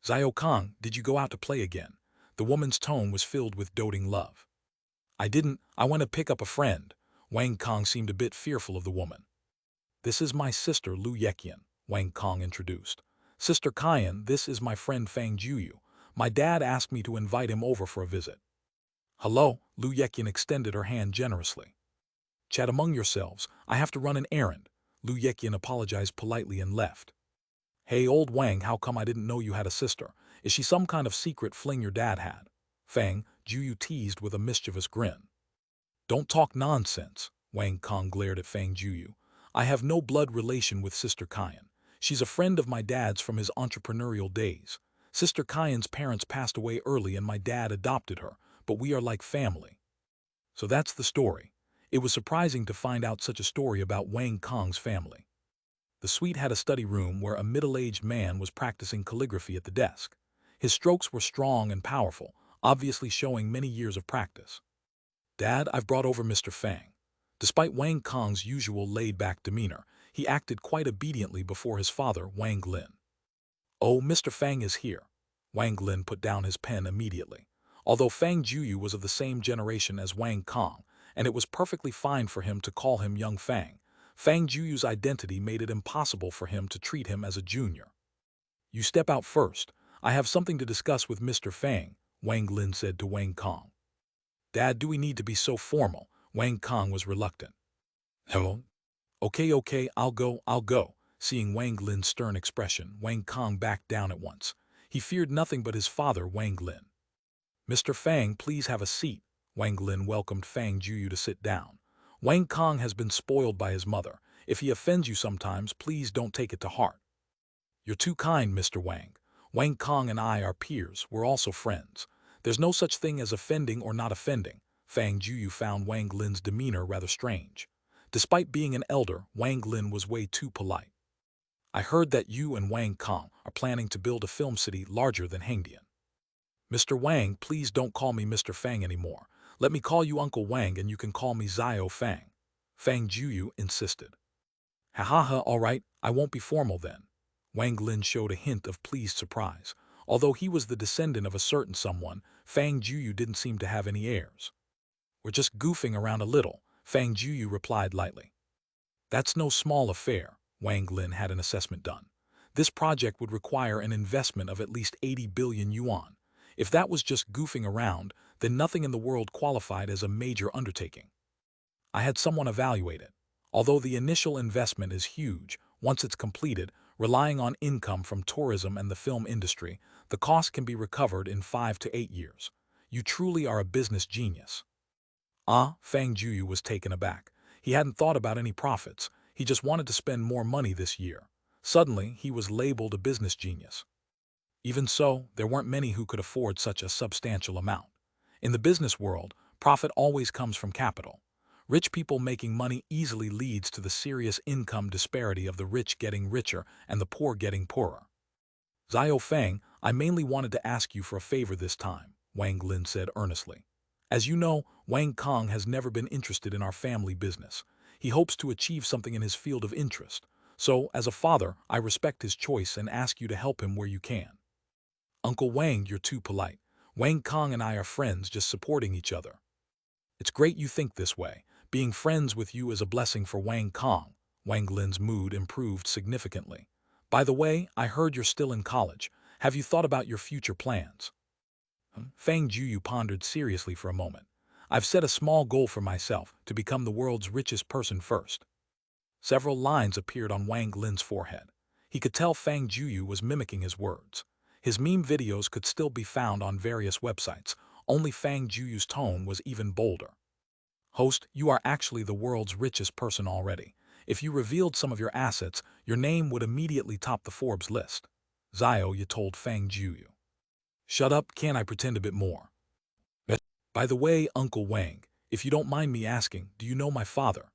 "Xiao Kang, did you go out to play again?" The woman's tone was filled with doting love. "I didn't, I went to pick up a friend." Wang Kong seemed a bit fearful of the woman. "This is my sister Lu Yeqian," Wang Kong introduced. "Sister Kayan, this is my friend Fang Jueyu. My dad asked me to invite him over for a visit." "Hello," Lu Yeqian extended her hand generously. "Chat among yourselves, I have to run an errand." Lu Yeqian apologized politely and left. "Hey old Wang, how come I didn't know you had a sister? Is she some kind of secret fling your dad had?" Fang Jueyu teased with a mischievous grin. "Don't talk nonsense," Wang Kong glared at Fang Jueyu. "I have no blood relation with Sister Kayan. She's a friend of my dad's from his entrepreneurial days. Sister Kayan's parents passed away early and my dad adopted her, but we are like family." So that's the story. It was surprising to find out such a story about Wang Kong's family. The suite had a study room where a middle-aged man was practicing calligraphy at the desk. His strokes were strong and powerful, obviously showing many years of practice. "Dad, I've brought over Mr. Fang." Despite Wang Kong's usual laid-back demeanor, he acted quite obediently before his father, Wang Lin. "Oh, Mr. Fang is here." Wang Lin put down his pen immediately. Although Fang Jueyu was of the same generation as Wang Kong, and it was perfectly fine for him to call him Young Fang, Fang Jueyu's identity made it impossible for him to treat him as a junior. "You step out first. I have something to discuss with Mr. Fang," Wang Lin said to Wang Kong. "Dad, do we need to be so formal?" Wang Kong was reluctant. "Hello? Okay, I'll go." Seeing Wang Lin's stern expression, Wang Kong backed down at once. He feared nothing but his father, Wang Lin. "Mr. Fang, please have a seat." Wang Lin welcomed Fang Jueyu to sit down. "Wang Kong has been spoiled by his mother. If he offends you sometimes, please don't take it to heart." "You're too kind, Mr. Wang. Wang Kong and I are peers, we're also friends. There's no such thing as offending or not offending." Fang Jueyu found Wang Lin's demeanor rather strange. Despite being an elder, Wang Lin was way too polite. "I heard that you and Wang Kong are planning to build a film city larger than Hengdian." "Mr. Wang, please don't call me Mr. Fang anymore. Let me call you Uncle Wang and you can call me Xiao Fang," Fang Jueyu insisted. "Ha, all right, I won't be formal then." Wang Lin showed a hint of pleased surprise. Although he was the descendant of a certain someone, Fang Jueyu didn't seem to have any heirs. "We're just goofing around a little," Fang Jueyu replied lightly. "That's no small affair." Wang Lin had an assessment done. "This project would require an investment of at least 80 billion yuan. If that was just goofing around, then nothing in the world qualified as a major undertaking. I had someone evaluate it. Although the initial investment is huge, once it's completed, relying on income from tourism and the film industry, the cost can be recovered in 5 to 8 years. You truly are a business genius." "Ah," Fang Jueyu was taken aback. He hadn't thought about any profits. He just wanted to spend more money this year. Suddenly, he was labeled a business genius. Even so, there weren't many who could afford such a substantial amount. In the business world, profit always comes from capital. Rich people making money easily leads to the serious income disparity of the rich getting richer and the poor getting poorer. "Xiao Fang, I mainly wanted to ask you for a favor this time," Wang Lin said earnestly. "As you know, Wang Kong has never been interested in our family business. He hopes to achieve something in his field of interest. So, as a father, I respect his choice and ask you to help him where you can." "Uncle Wang, you're too polite. Wang Kong and I are friends, just supporting each other. It's great you think this way. Being friends with you is a blessing for Wang Kong. Wang Lin's mood improved significantly. By the way, I heard you're still in college. Have you thought about your future plans? Fang Jueyu pondered seriously for a moment. I've set a small goal for myself, to become the world's richest person first. Several lines appeared on Wang Lin's forehead. He could tell Fang Jueyu was mimicking his words. His meme videos could still be found on various websites, only Fang Jueyu's tone was even bolder. Host, you are actually the world's richest person already. If you revealed some of your assets, your name would immediately top the Forbes list. Xiaoyu told Fang Jueyu. Shut up, can't I pretend a bit more? By the way, Uncle Wang, if you don't mind me asking, do you know my father?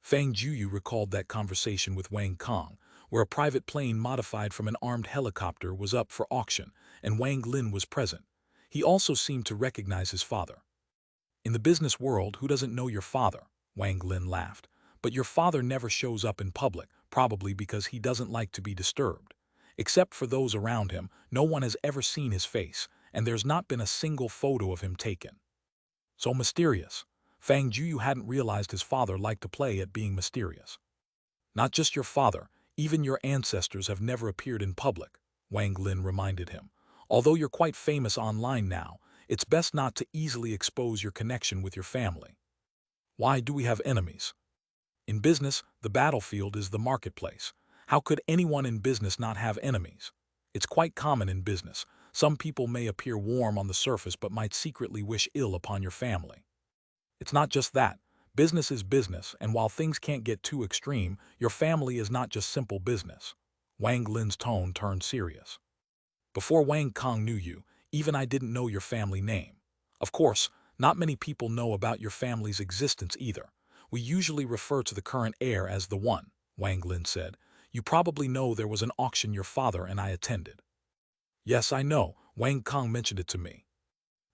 Fang Jueyu recalled that conversation with Wang Kong, where a private plane modified from an armed helicopter was up for auction, and Wang Lin was present. He also seemed to recognize his father. In the business world, who doesn't know your father? Wang Lin laughed. But your father never shows up in public, probably because he doesn't like to be disturbed. Except for those around him, no one has ever seen his face, and there's not been a single photo of him taken. So mysterious. Fang Jueyu hadn't realized his father liked to play at being mysterious. Not just your father, even your ancestors have never appeared in public, Wang Lin reminded him. Although you're quite famous online now, it's best not to easily expose your connection with your family. Why do we have enemies? In business, the battlefield is the marketplace. How could anyone in business not have enemies? It's quite common in business. Some people may appear warm on the surface but might secretly wish ill upon your family. It's not just that. Business is business, and while things can't get too extreme, your family is not just simple business. Wang Lin's tone turned serious. Before Wang Kong knew you, even I didn't know your family name. Of course, not many people know about your family's existence either. We usually refer to the current heir as the one, Wang Lin said. You probably know there was an auction your father and I attended. Yes, I know, Wang Kong mentioned it to me.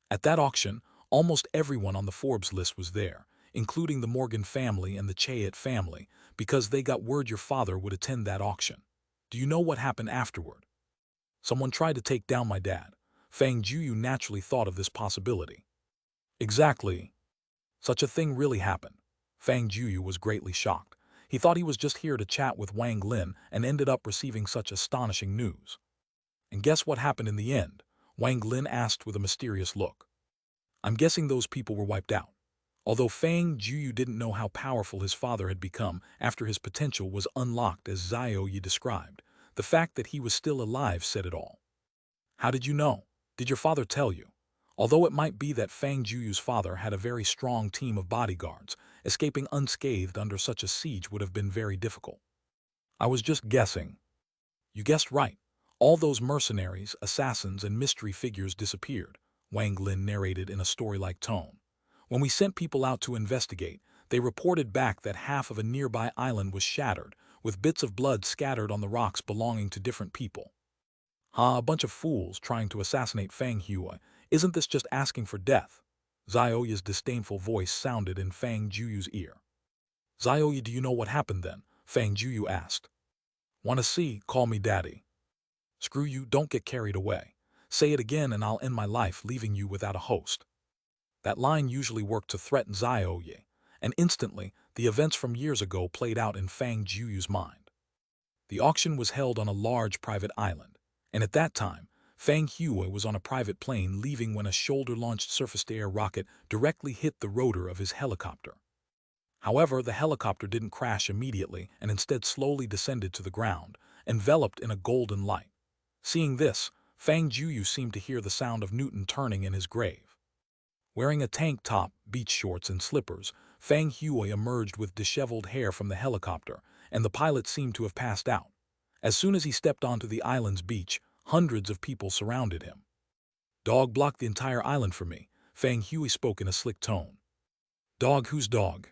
At that auction, almost everyone on the Forbes list was there, including the Morgan family and the Jade family, because they got word your father would attend that auction. Do you know what happened afterward? Someone tried to take down my dad. Fang Jueyu naturally thought of this possibility. Exactly. Such a thing really happened. Fang Jueyu was greatly shocked. He thought he was just here to chat with Wang Lin and ended up receiving such astonishing news. And guess what happened in the end? Wang Lin asked with a mysterious look. I'm guessing those people were wiped out. Although Fang Jueyu didn't know how powerful his father had become after his potential was unlocked as Xiaoyu described, the fact that he was still alive said it all. How did you know? Did your father tell you? Although it might be that Fang Jueyu's father had a very strong team of bodyguards, escaping unscathed under such a siege would have been very difficult. I was just guessing. You guessed right. All those mercenaries, assassins, and mystery figures disappeared, Wang Lin narrated in a story-like tone. When we sent people out to investigate, they reported back that half of a nearby island was shattered, with bits of blood scattered on the rocks belonging to different people. A bunch of fools trying to assassinate Fang Jueyu. Isn't this just asking for death? Xiaoyu's disdainful voice sounded in Fang Jueyu's ear. Xiaoyu, do you know what happened then? Fang Jueyu asked. Want to see? Call me daddy. Screw you, don't get carried away. Say it again and I'll end my life leaving you without a host. That line usually worked to threaten Xiaoyu, and instantly, the events from years ago played out in Fang Jueyu's mind. The auction was held on a large private island, and at that time, Fang Jueyu was on a private plane leaving when a shoulder-launched surface-to-air rocket directly hit the rotor of his helicopter. However, the helicopter didn't crash immediately and instead slowly descended to the ground, enveloped in a golden light. Seeing this, Fang Jueyu seemed to hear the sound of Newton turning in his grave. Wearing a tank top, beach shorts, and slippers, Fang Jueyu emerged with disheveled hair from the helicopter, and the pilot seemed to have passed out. As soon as he stepped onto the island's beach, hundreds of people surrounded him. Dog blocked the entire island for me, Fang Jueyu spoke in a slick tone. Dog, who's dog?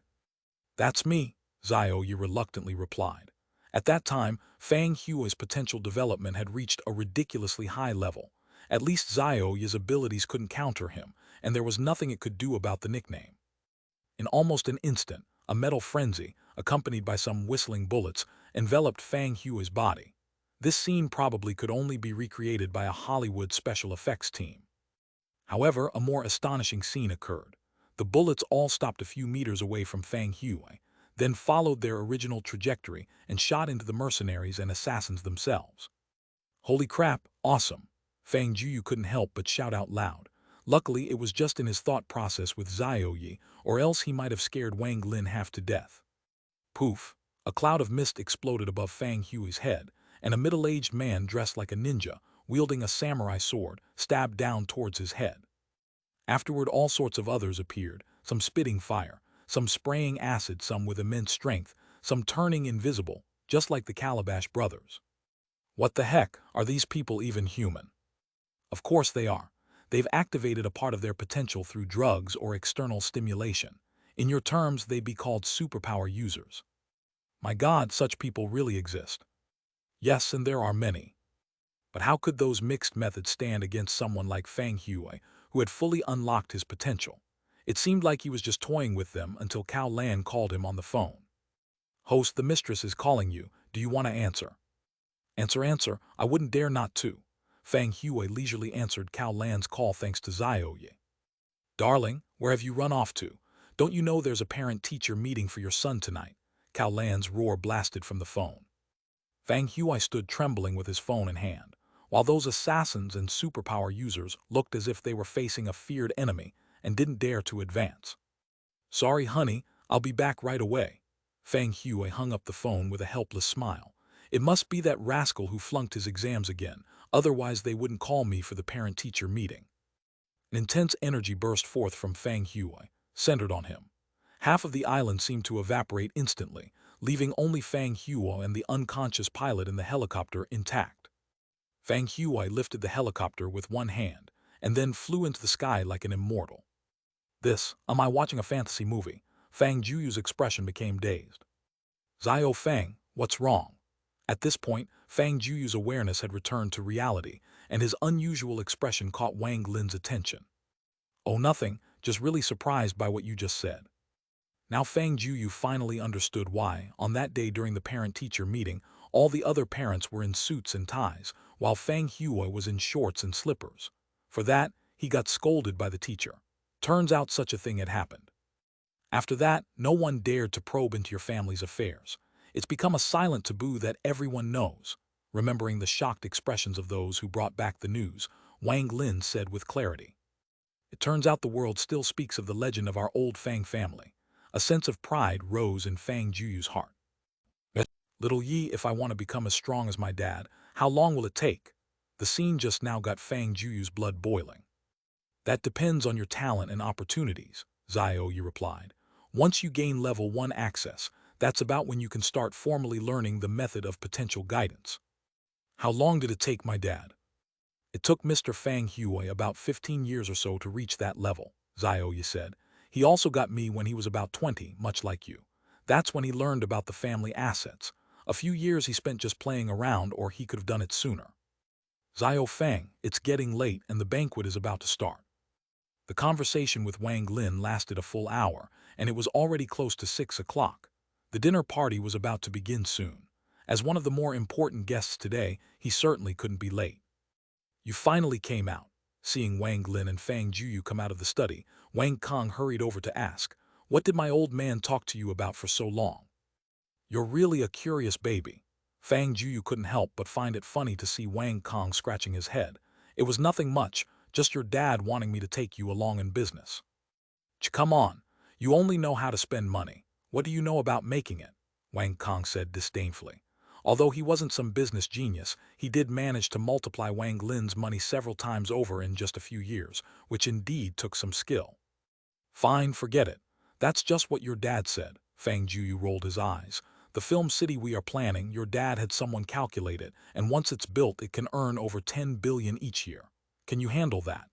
That's me, Xiaoyu reluctantly replied. At that time, Fang Jueyu's potential development had reached a ridiculously high level. At least Xiaoyu's abilities couldn't counter him, and there was nothing it could do about the nickname. In almost an instant, a metal frenzy, accompanied by some whistling bullets, enveloped Fang Jueyu's body. This scene probably could only be recreated by a Hollywood special effects team. However, a more astonishing scene occurred. The bullets all stopped a few meters away from Fang Jueyu, then followed their original trajectory and shot into the mercenaries and assassins themselves. Holy crap, awesome! Fang Jueyu couldn't help but shout out loud. Luckily, it was just in his thought process with Zhao, or else he might have scared Wang Lin half to death. Poof! A cloud of mist exploded above Fang Jueyu's head, and a middle-aged man dressed like a ninja, wielding a samurai sword, stabbed down towards his head. Afterward, all sorts of others appeared, some spitting fire, some spraying acid, some with immense strength, some turning invisible, just like the Calabash brothers. What the heck, are these people even human? Of course they are. They've activated a part of their potential through drugs or external stimulation. In your terms, they'd be called superpower users. My God, such people really exist. Yes, and there are many. But how could those mixed methods stand against someone like Fang Jueyu, who had fully unlocked his potential? It seemed like he was just toying with them until Cao Lan called him on the phone. Host, the mistress is calling you. Do you want to answer? Answer, I wouldn't dare not to. Fang Jueyu leisurely answered Cao Lan's call thanks to Zhao. Darling, where have you run off to? Don't you know there's a parent-teacher meeting for your son tonight? Cao Lan's roar blasted from the phone. Fang Jueyu stood trembling with his phone in hand, while those assassins and superpower users looked as if they were facing a feared enemy and didn't dare to advance. Sorry, honey, I'll be back right away. Fang Jueyu hung up the phone with a helpless smile. It must be that rascal who flunked his exams again, otherwise they wouldn't call me for the parent-teacher meeting. An intense energy burst forth from Fang Jueyu, centered on him. Half of the island seemed to evaporate instantly, leaving only Fang Jueyu and the unconscious pilot in the helicopter intact. Fang Jueyu lifted the helicopter with one hand, and then flew into the sky like an immortal. Am I watching a fantasy movie? Fang Jueyu's expression became dazed. Zhao Fang, what's wrong? At this point, Fang Jueyu's awareness had returned to reality, and his unusual expression caught Wang Lin's attention. Oh, nothing, just really surprised by what you just said. Now Fang Jueyu finally understood why, on that day during the parent-teacher meeting, all the other parents were in suits and ties, while Fang Jueyu was in shorts and slippers. For that, he got scolded by the teacher. Turns out such a thing had happened. After that, no one dared to probe into your family's affairs. It's become a silent taboo that everyone knows. Remembering the shocked expressions of those who brought back the news, Wang Lin said with clarity. It turns out the world still speaks of the legend of our old Fang family. A sense of pride rose in Fang Jueyu's heart. Little Yi, if I want to become as strong as my dad, how long will it take? The scene just now got Fang Jueyu's blood boiling. That depends on your talent and opportunities, Zhao replied. Once you gain level 1 access, that's about when you can start formally learning the method of potential guidance. How long did it take my dad? It took Mr. Fang Jueyu about 15 years or so to reach that level, Zhao said. He also got me when he was about 20, much like you. That's when he learned about the family assets. A few years he spent just playing around, or he could have done it sooner. Zhao Fang, it's getting late and the banquet is about to start. The conversation with Wang Lin lasted a full hour, and it was already close to 6 o'clock. The dinner party was about to begin soon. As one of the more important guests today, he certainly couldn't be late. You finally came out. Seeing Wang Lin and Fang Jueyu come out of the study, Wang Kong hurried over to ask, "What did my old man talk to you about for so long?" You're really a curious baby. Fang Jueyu couldn't help but find it funny to see Wang Kong scratching his head. It was nothing much, just your dad wanting me to take you along in business. Come on, you only know how to spend money. What do you know about making it? Wang Kong said disdainfully. Although he wasn't some business genius, he did manage to multiply Wang Lin's money several times over in just a few years, which indeed took some skill. Fine, forget it. That's just what your dad said. Fang Jueyu rolled his eyes. The film city we are planning, your dad had someone calculate it, and once it's built, it can earn over 10 billion each year. Can you handle that?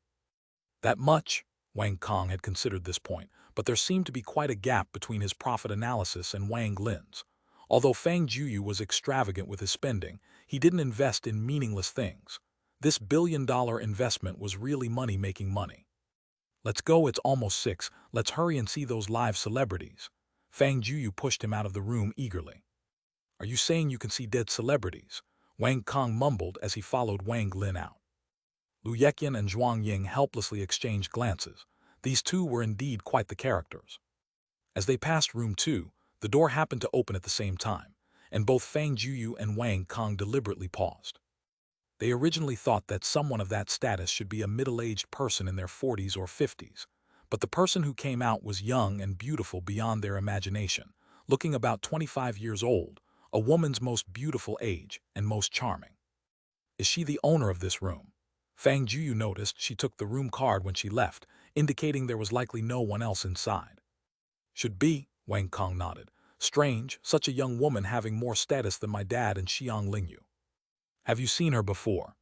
That much? Wang Kong had considered this point, but there seemed to be quite a gap between his profit analysis and Wang Lin's. Although Fang Jueyu was extravagant with his spending, he didn't invest in meaningless things. This billion-dollar investment was really money-making money. Let's go, it's almost 6, let's hurry and see those live celebrities. Fang Jueyu pushed him out of the room eagerly. Are you saying you can see dead celebrities? Wang Kong mumbled as he followed Wang Lin out. Lu Yeqian and Zhuang Ying helplessly exchanged glances. These two were indeed quite the characters. As they passed room 2, the door happened to open at the same time, and both Fang Jueyu and Wang Kong deliberately paused. They originally thought that someone of that status should be a middle-aged person in their 40s or 50s, but the person who came out was young and beautiful beyond their imagination, looking about 25 years old, a woman's most beautiful age and most charming. Is she the owner of this room? Fang Jueyu noticed she took the room card when she left, indicating there was likely no one else inside. Should be, Wang Kong nodded. Strange, such a young woman having more status than my dad and Xiang Lingyu. Have you seen her before?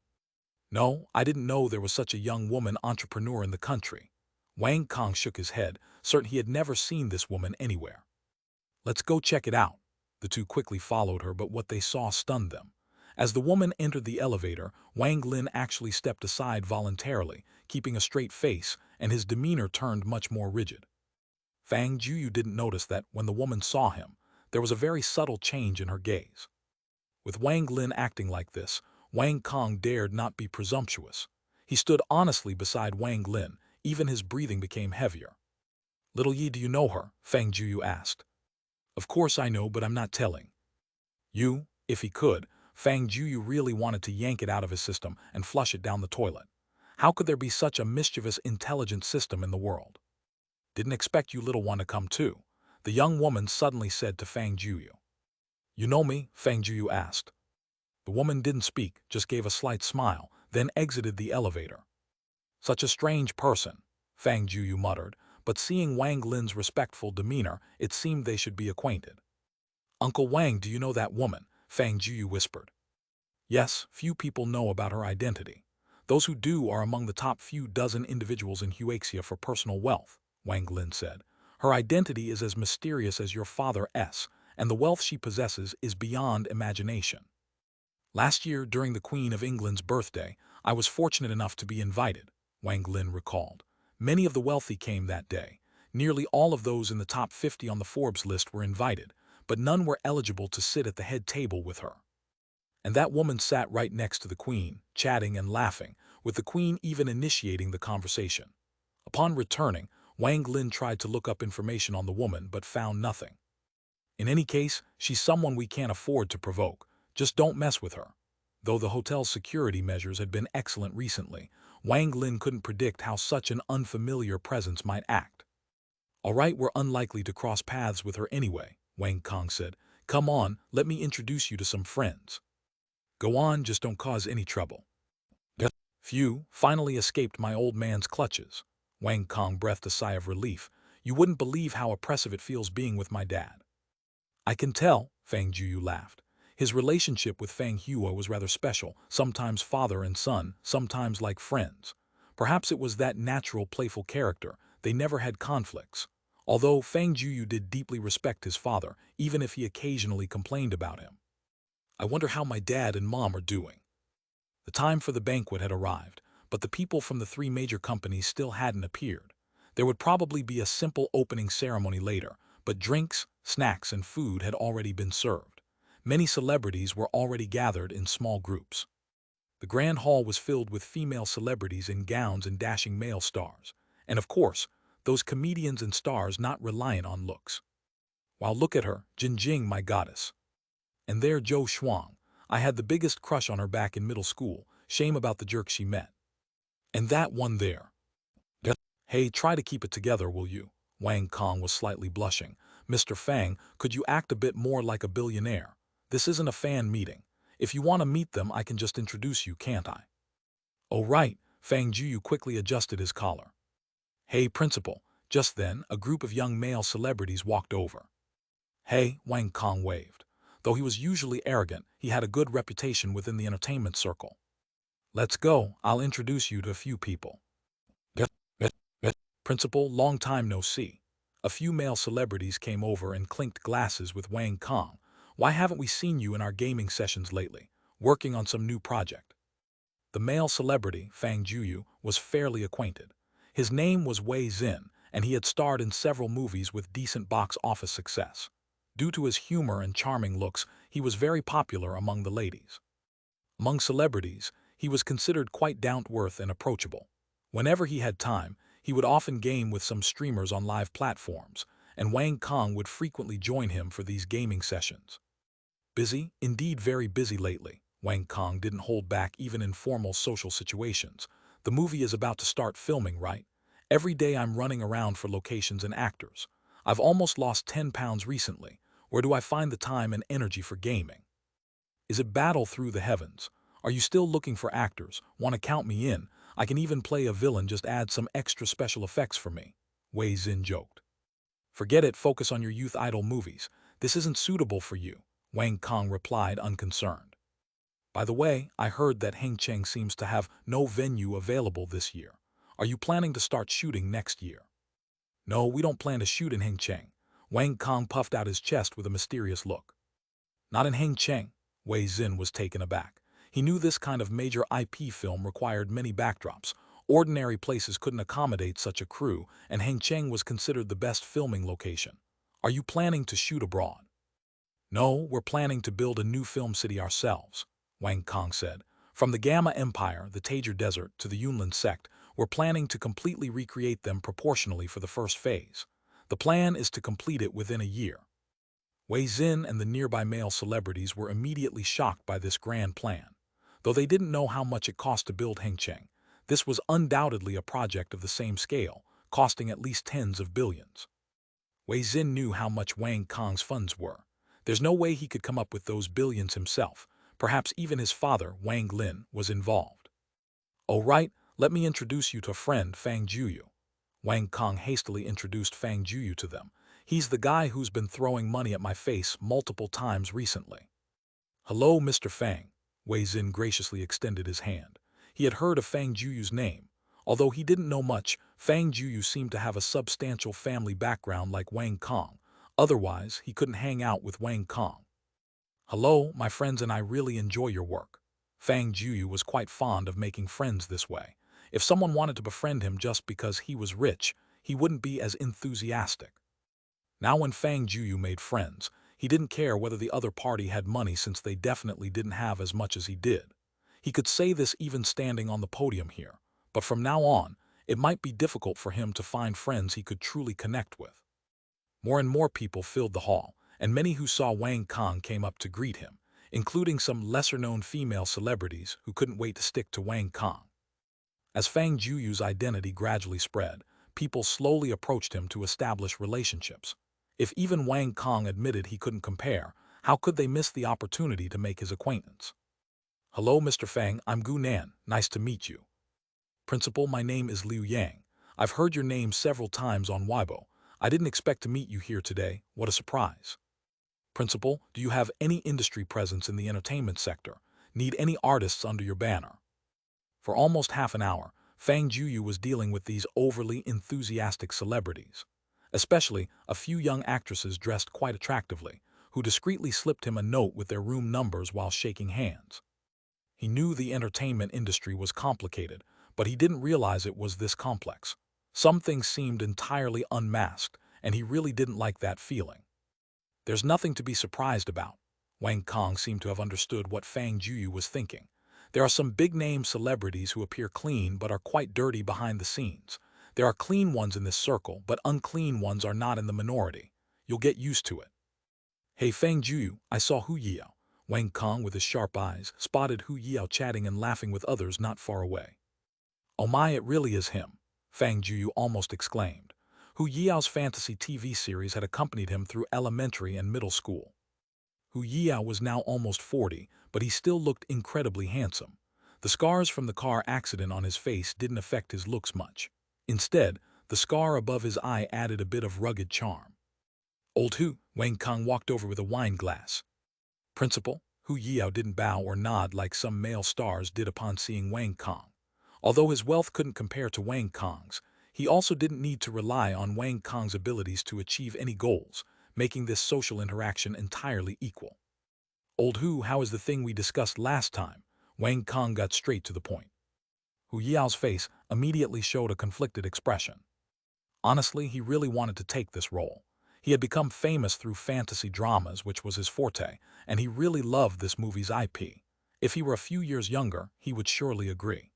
No, I didn't know there was such a young woman entrepreneur in the country. Wang Kong shook his head, certain he had never seen this woman anywhere. Let's go check it out. The two quickly followed her, but what they saw stunned them. As the woman entered the elevator, Wang Lin actually stepped aside voluntarily, keeping a straight face, and his demeanor turned much more rigid. Fang Jueyu didn't notice that when the woman saw him, there was a very subtle change in her gaze. With Wang Lin acting like this, Wang Kong dared not be presumptuous. He stood honestly beside Wang Lin, even his breathing became heavier. Little Yi, do you know her? Fang Jueyu asked. Of course I know, but I'm not telling. You, if he could, Fang Jueyu really wanted to yank it out of his system and flush it down the toilet. How could there be such a mischievous, intelligent system in the world? Didn't expect you little one to come too, the young woman suddenly said to Fang Jueyu. You know me? Fang Jueyu asked. The woman didn't speak, just gave a slight smile, then exited the elevator. Such a strange person, Fang Jueyu muttered, but seeing Wang Lin's respectful demeanor, it seemed they should be acquainted. Uncle Wang, do you know that woman? Fang Jueyu whispered. Yes, few people know about her identity. Those who do are among the top few dozen individuals in Huaxia for personal wealth, Wang Lin said. Her identity is as mysterious as your father's, and the wealth she possesses is beyond imagination. Last year, during the Queen of England's birthday, I was fortunate enough to be invited, Wang Lin recalled. Many of the wealthy came that day. Nearly all of those in the top 50 on the Forbes list were invited, but none were eligible to sit at the head table with her. And that woman sat right next to the Queen, chatting and laughing, with the Queen even initiating the conversation. Upon returning, Wang Lin tried to look up information on the woman but found nothing. In any case, she's someone we can't afford to provoke. Just don't mess with her. Though the hotel's security measures had been excellent recently, Wang Lin couldn't predict how such an unfamiliar presence might act. All right, we're unlikely to cross paths with her anyway, Wang Kong said. Come on, let me introduce you to some friends. Go on, just don't cause any trouble. Phew, finally escaped my old man's clutches. Wang Kong breathed a sigh of relief. You wouldn't believe how oppressive it feels being with my dad. I can tell, Fang Jueyu laughed. His relationship with Fang Hua was rather special, sometimes father and son, sometimes like friends. Perhaps it was that natural, playful character. They never had conflicts. Although Fang Jueyu did deeply respect his father, even if he occasionally complained about him. I wonder how my dad and mom are doing. The time for the banquet had arrived, but the people from the 3 major companies still hadn't appeared. There would probably be a simple opening ceremony later, but drinks, snacks, and food had already been served. Many celebrities were already gathered in small groups. The grand hall was filled with female celebrities in gowns and dashing male stars. And of course, those comedians and stars not reliant on looks. Wow, look at her, Jinjing, my goddess. And there Zhou Shuang. I had the biggest crush on her back in middle school. Shame about the jerk she met. And that one there. Hey, try to keep it together, will you? Wang Kong was slightly blushing. Mr. Fang, could you act a bit more like a billionaire? This isn't a fan meeting. If you want to meet them, I can just introduce you, can't I? Oh, right. Fang Jueyu quickly adjusted his collar. Hey, principal. Just then, a group of young male celebrities walked over. Hey, Wang Kong waved. Though he was usually arrogant, he had a good reputation within the entertainment circle. Let's go, I'll introduce you to a few people. Principal, long time no see. A few male celebrities came over and clinked glasses with Wang Kong. Why haven't we seen you in our gaming sessions lately, working on some new project? The male celebrity, Fang Jueyu, was fairly acquainted. His name was Wei Zin, and he had starred in several movies with decent box office success. Due to his humor and charming looks, he was very popular among the ladies. Among celebrities, He was considered quite down-to-earth and approachable. Whenever he had time, he would often game with some streamers on live platforms, and Wang Kong would frequently join him for these gaming sessions. Busy, indeed very busy lately, Wang Kong didn't hold back even in formal social situations. The movie is about to start filming, right? Every day I'm running around for locations and actors. I've almost lost 10 pounds recently. Where do I find the time and energy for gaming? Is it battle through the heavens? Are you still looking for actors? Want to count me in? I can even play a villain, just add some extra special effects for me. Wei Xin joked. Forget it, focus on your youth idol movies. This isn't suitable for you, Wang Kong replied unconcerned. By the way, I heard that Hengcheng seems to have no venue available this year. Are you planning to start shooting next year? No, we don't plan to shoot in Hengcheng. Wang Kong puffed out his chest with a mysterious look. Not in Hengcheng. Wei Xin was taken aback. He knew this kind of major IP film required many backdrops. Ordinary places couldn't accommodate such a crew, and Hengcheng was considered the best filming location. Are you planning to shoot abroad? No, we're planning to build a new film city ourselves, Wang Kong said. From the Gamma Empire, the Tager Desert, to the Yunlin sect, we're planning to completely recreate them proportionally for the first phase. The plan is to complete it within a year. Wei Xin and the nearby male celebrities were immediately shocked by this grand plan. Though they didn't know how much it cost to build Hengcheng, this was undoubtedly a project of the same scale, costing at least tens of billions. Wei Xin knew how much Wang Kong's funds were. There's no way he could come up with those billions himself. Perhaps even his father, Wang Lin, was involved. Oh right, let me introduce you to a friend, Fang Jueyu. Wang Kong hastily introduced Fang Jueyu to them. He's the guy who's been throwing money at my face multiple times recently. Hello, Mr. Fang. Wei Xin graciously extended his hand. He had heard of Fang Juyu's name. Although he didn't know much, Fang Jueyu seemed to have a substantial family background like Wang Kong. Otherwise, he couldn't hang out with Wang Kong. Hello, my friends, and I really enjoy your work. Fang Jueyu was quite fond of making friends this way. If someone wanted to befriend him just because he was rich, he wouldn't be as enthusiastic. Now when Fang Jueyu made friends, he didn't care whether the other party had money, since they definitely didn't have as much as he did. He could say this even standing on the podium here, but from now on, it might be difficult for him to find friends he could truly connect with. More and more people filled the hall, and many who saw Wang Kong came up to greet him, including some lesser-known female celebrities who couldn't wait to stick to Wang Kong. As Fang Jueyu's identity gradually spread, people slowly approached him to establish relationships. If even Wang Kong admitted he couldn't compare, how could they miss the opportunity to make his acquaintance? Hello, Mr. Fang, I'm Gu Nan, nice to meet you. Principal, my name is Liu Yang. I've heard your name several times on Weibo. I didn't expect to meet you here today, what a surprise. Principal, do you have any industry presence in the entertainment sector? Need any artists under your banner? For almost half an hour, Fang Jueyu was dealing with these overly enthusiastic celebrities, especially a few young actresses dressed quite attractively, who discreetly slipped him a note with their room numbers while shaking hands. He knew the entertainment industry was complicated, but he didn't realize it was this complex. Some things seemed entirely unmasked, and he really didn't like that feeling. There's nothing to be surprised about. Wang Kong seemed to have understood what Fang Jueyu was thinking. There are some big-name celebrities who appear clean but are quite dirty behind the scenes. There are clean ones in this circle, but unclean ones are not in the minority. You'll get used to it. Hey Fang Jueyu, I saw Hu Yao. Wang Kong, with his sharp eyes, spotted Hu Yao chatting and laughing with others not far away. Oh my, it really is him, Fang Jueyu almost exclaimed. Hu Yao's fantasy TV series had accompanied him through elementary and middle school. Hu Yao was now almost 40, but he still looked incredibly handsome. The scars from the car accident on his face didn't affect his looks much. Instead, the scar above his eye added a bit of rugged charm. Old Hu, Wang Kong walked over with a wine glass. Principal, Hu Yao didn't bow or nod like some male stars did upon seeing Wang Kong. Although his wealth couldn't compare to Wang Kong's, he also didn't need to rely on Wang Kong's abilities to achieve any goals, making this social interaction entirely equal. Old Hu, how is the thing we discussed last time? Wang Kong got straight to the point. Hu Yao's face immediately showed a conflicted expression. Honestly, he really wanted to take this role. He had become famous through fantasy dramas, which was his forte, and he really loved this movie's IP. If he were a few years younger, he would surely agree.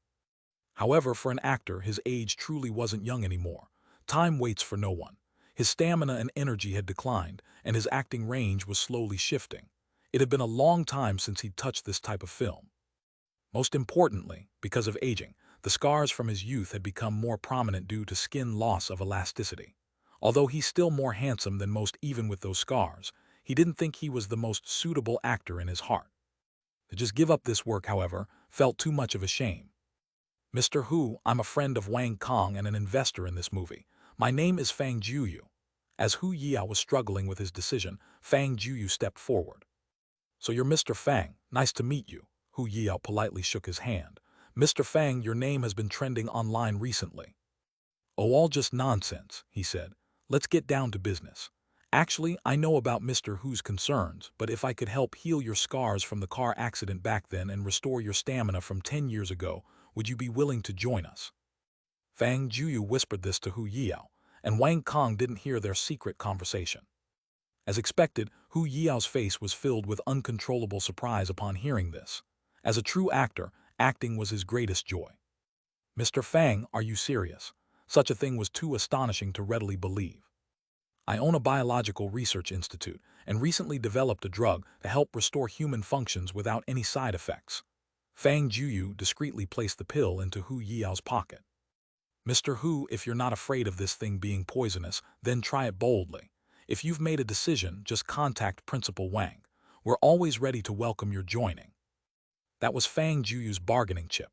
However, for an actor, his age truly wasn't young anymore. Time waits for no one. His stamina and energy had declined, and his acting range was slowly shifting. It had been a long time since he'd touched this type of film. Most importantly, because of aging, the scars from his youth had become more prominent due to skin loss of elasticity. Although he's still more handsome than most even with those scars, he didn't think he was the most suitable actor in his heart. To just give up this work, however, felt too much of a shame. Mr. Hu, I'm a friend of Wang Kong and an investor in this movie. My name is Fang Jueyu. As Hu Yiao was struggling with his decision, Fang Jueyu stepped forward. So you're Mr. Fang, nice to meet you. Hu Yiao politely shook his hand. Mr. Fang, your name has been trending online recently. Oh, all just nonsense, he said. Let's get down to business. Actually, I know about Mr. Hu's concerns, but if I could help heal your scars from the car accident back then and restore your stamina from 10 years ago, would you be willing to join us? Fang Jueyu whispered this to Hu Yiao, and Wang Kong didn't hear their secret conversation. As expected, Hu Yiao's face was filled with uncontrollable surprise upon hearing this. As a true actor, acting was his greatest joy. Mr. Fang, are you serious? Such a thing was too astonishing to readily believe. I own a biological research institute and recently developed a drug to help restore human functions without any side effects. Fang Jueyu discreetly placed the pill into Hu Yiao's pocket. Mr. Hu, if you're not afraid of this thing being poisonous, then try it boldly. If you've made a decision, just contact Principal Wang. We're always ready to welcome your joining. That was Fang Jueyu's bargaining chip.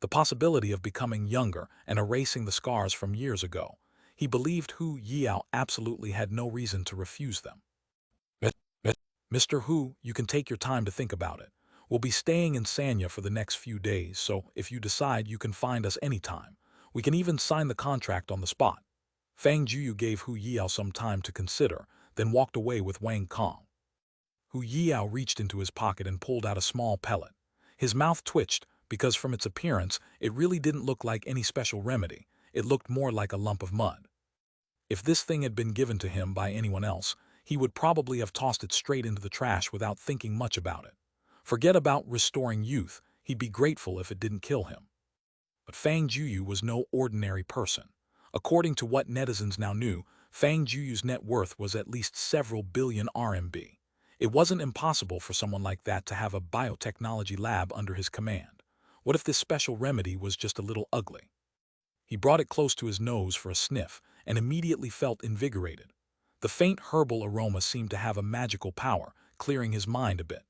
The possibility of becoming younger and erasing the scars from years ago. He believed Hu Yiao absolutely had no reason to refuse them. Mr. Hu, you can take your time to think about it. We'll be staying in Sanya for the next few days, so if you decide, you can find us anytime. We can even sign the contract on the spot. Fang Jueyu gave Hu Yiao some time to consider, then walked away with Wang Kong. Hu Yiao reached into his pocket and pulled out a small pellet. His mouth twitched, because from its appearance, it really didn't look like any special remedy. It looked more like a lump of mud. If this thing had been given to him by anyone else, he would probably have tossed it straight into the trash without thinking much about it. Forget about restoring youth, he'd be grateful if it didn't kill him. But Fang Jueyu was no ordinary person. According to what netizens now knew, Fang Jueyu's net worth was at least several billion RMB. It wasn't impossible for someone like that to have a biotechnology lab under his command. What if this special remedy was just a little ugly? He brought it close to his nose for a sniff and immediately felt invigorated. The faint herbal aroma seemed to have a magical power, clearing his mind a bit.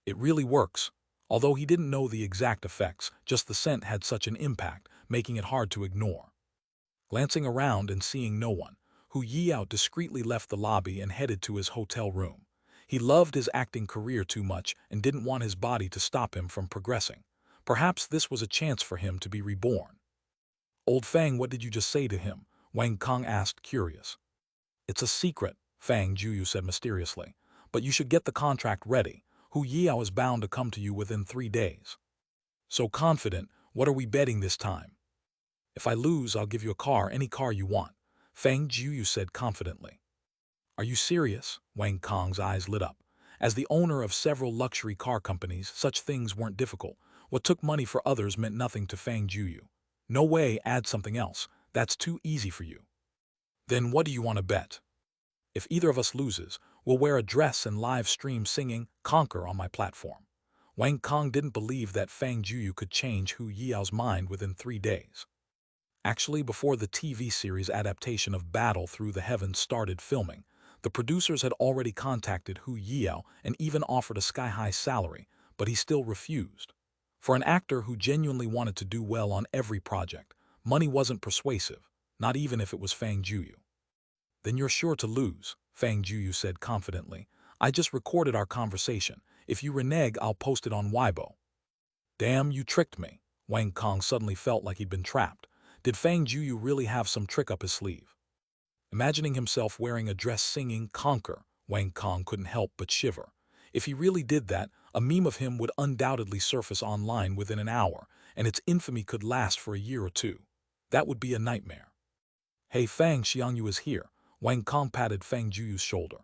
It really works. Although he didn't know the exact effects, just the scent had such an impact, making it hard to ignore. Glancing around and seeing no one, Hu Yiao discreetly left the lobby and headed to his hotel room. He loved his acting career too much and didn't want his body to stop him from progressing. Perhaps this was a chance for him to be reborn. Old Fang, what did you just say to him? Wang Kong asked, curious. It's a secret, Fang Jueyu said mysteriously, but you should get the contract ready. Hu Yiao is bound to come to you within 3 days. So confident, what are we betting this time? If I lose, I'll give you a car, any car you want, Fang Jueyu said confidently. Are you serious? Wang Kong's eyes lit up. As the owner of several luxury car companies, such things weren't difficult. What took money for others meant nothing to Fang Jueyu. No way, add something else. That's too easy for you. Then what do you want to bet? If either of us loses, we'll wear a dress and live stream singing Conquer on my platform. Wang Kong didn't believe that Fang Jueyu could change Hu Yiao's mind within 3 days. Actually, before the TV series adaptation of Battle Through the Heavens started filming, the producers had already contacted Hu Yiao and even offered a sky-high salary, but he still refused. For an actor who genuinely wanted to do well on every project, money wasn't persuasive, not even if it was Fang Jueyu. Then you're sure to lose, Fang Jueyu said confidently. I just recorded our conversation. If you renege, I'll post it on Weibo. Damn, you tricked me. Wang Kong suddenly felt like he'd been trapped. Did Fang Jueyu really have some trick up his sleeve? Imagining himself wearing a dress singing Conquer, Wang Kong couldn't help but shiver. If he really did that, a meme of him would undoubtedly surface online within an hour, and its infamy could last for a year or two. That would be a nightmare. Hey Fang, Xiangyu is here. Wang Kong patted Fang Jueyu's shoulder.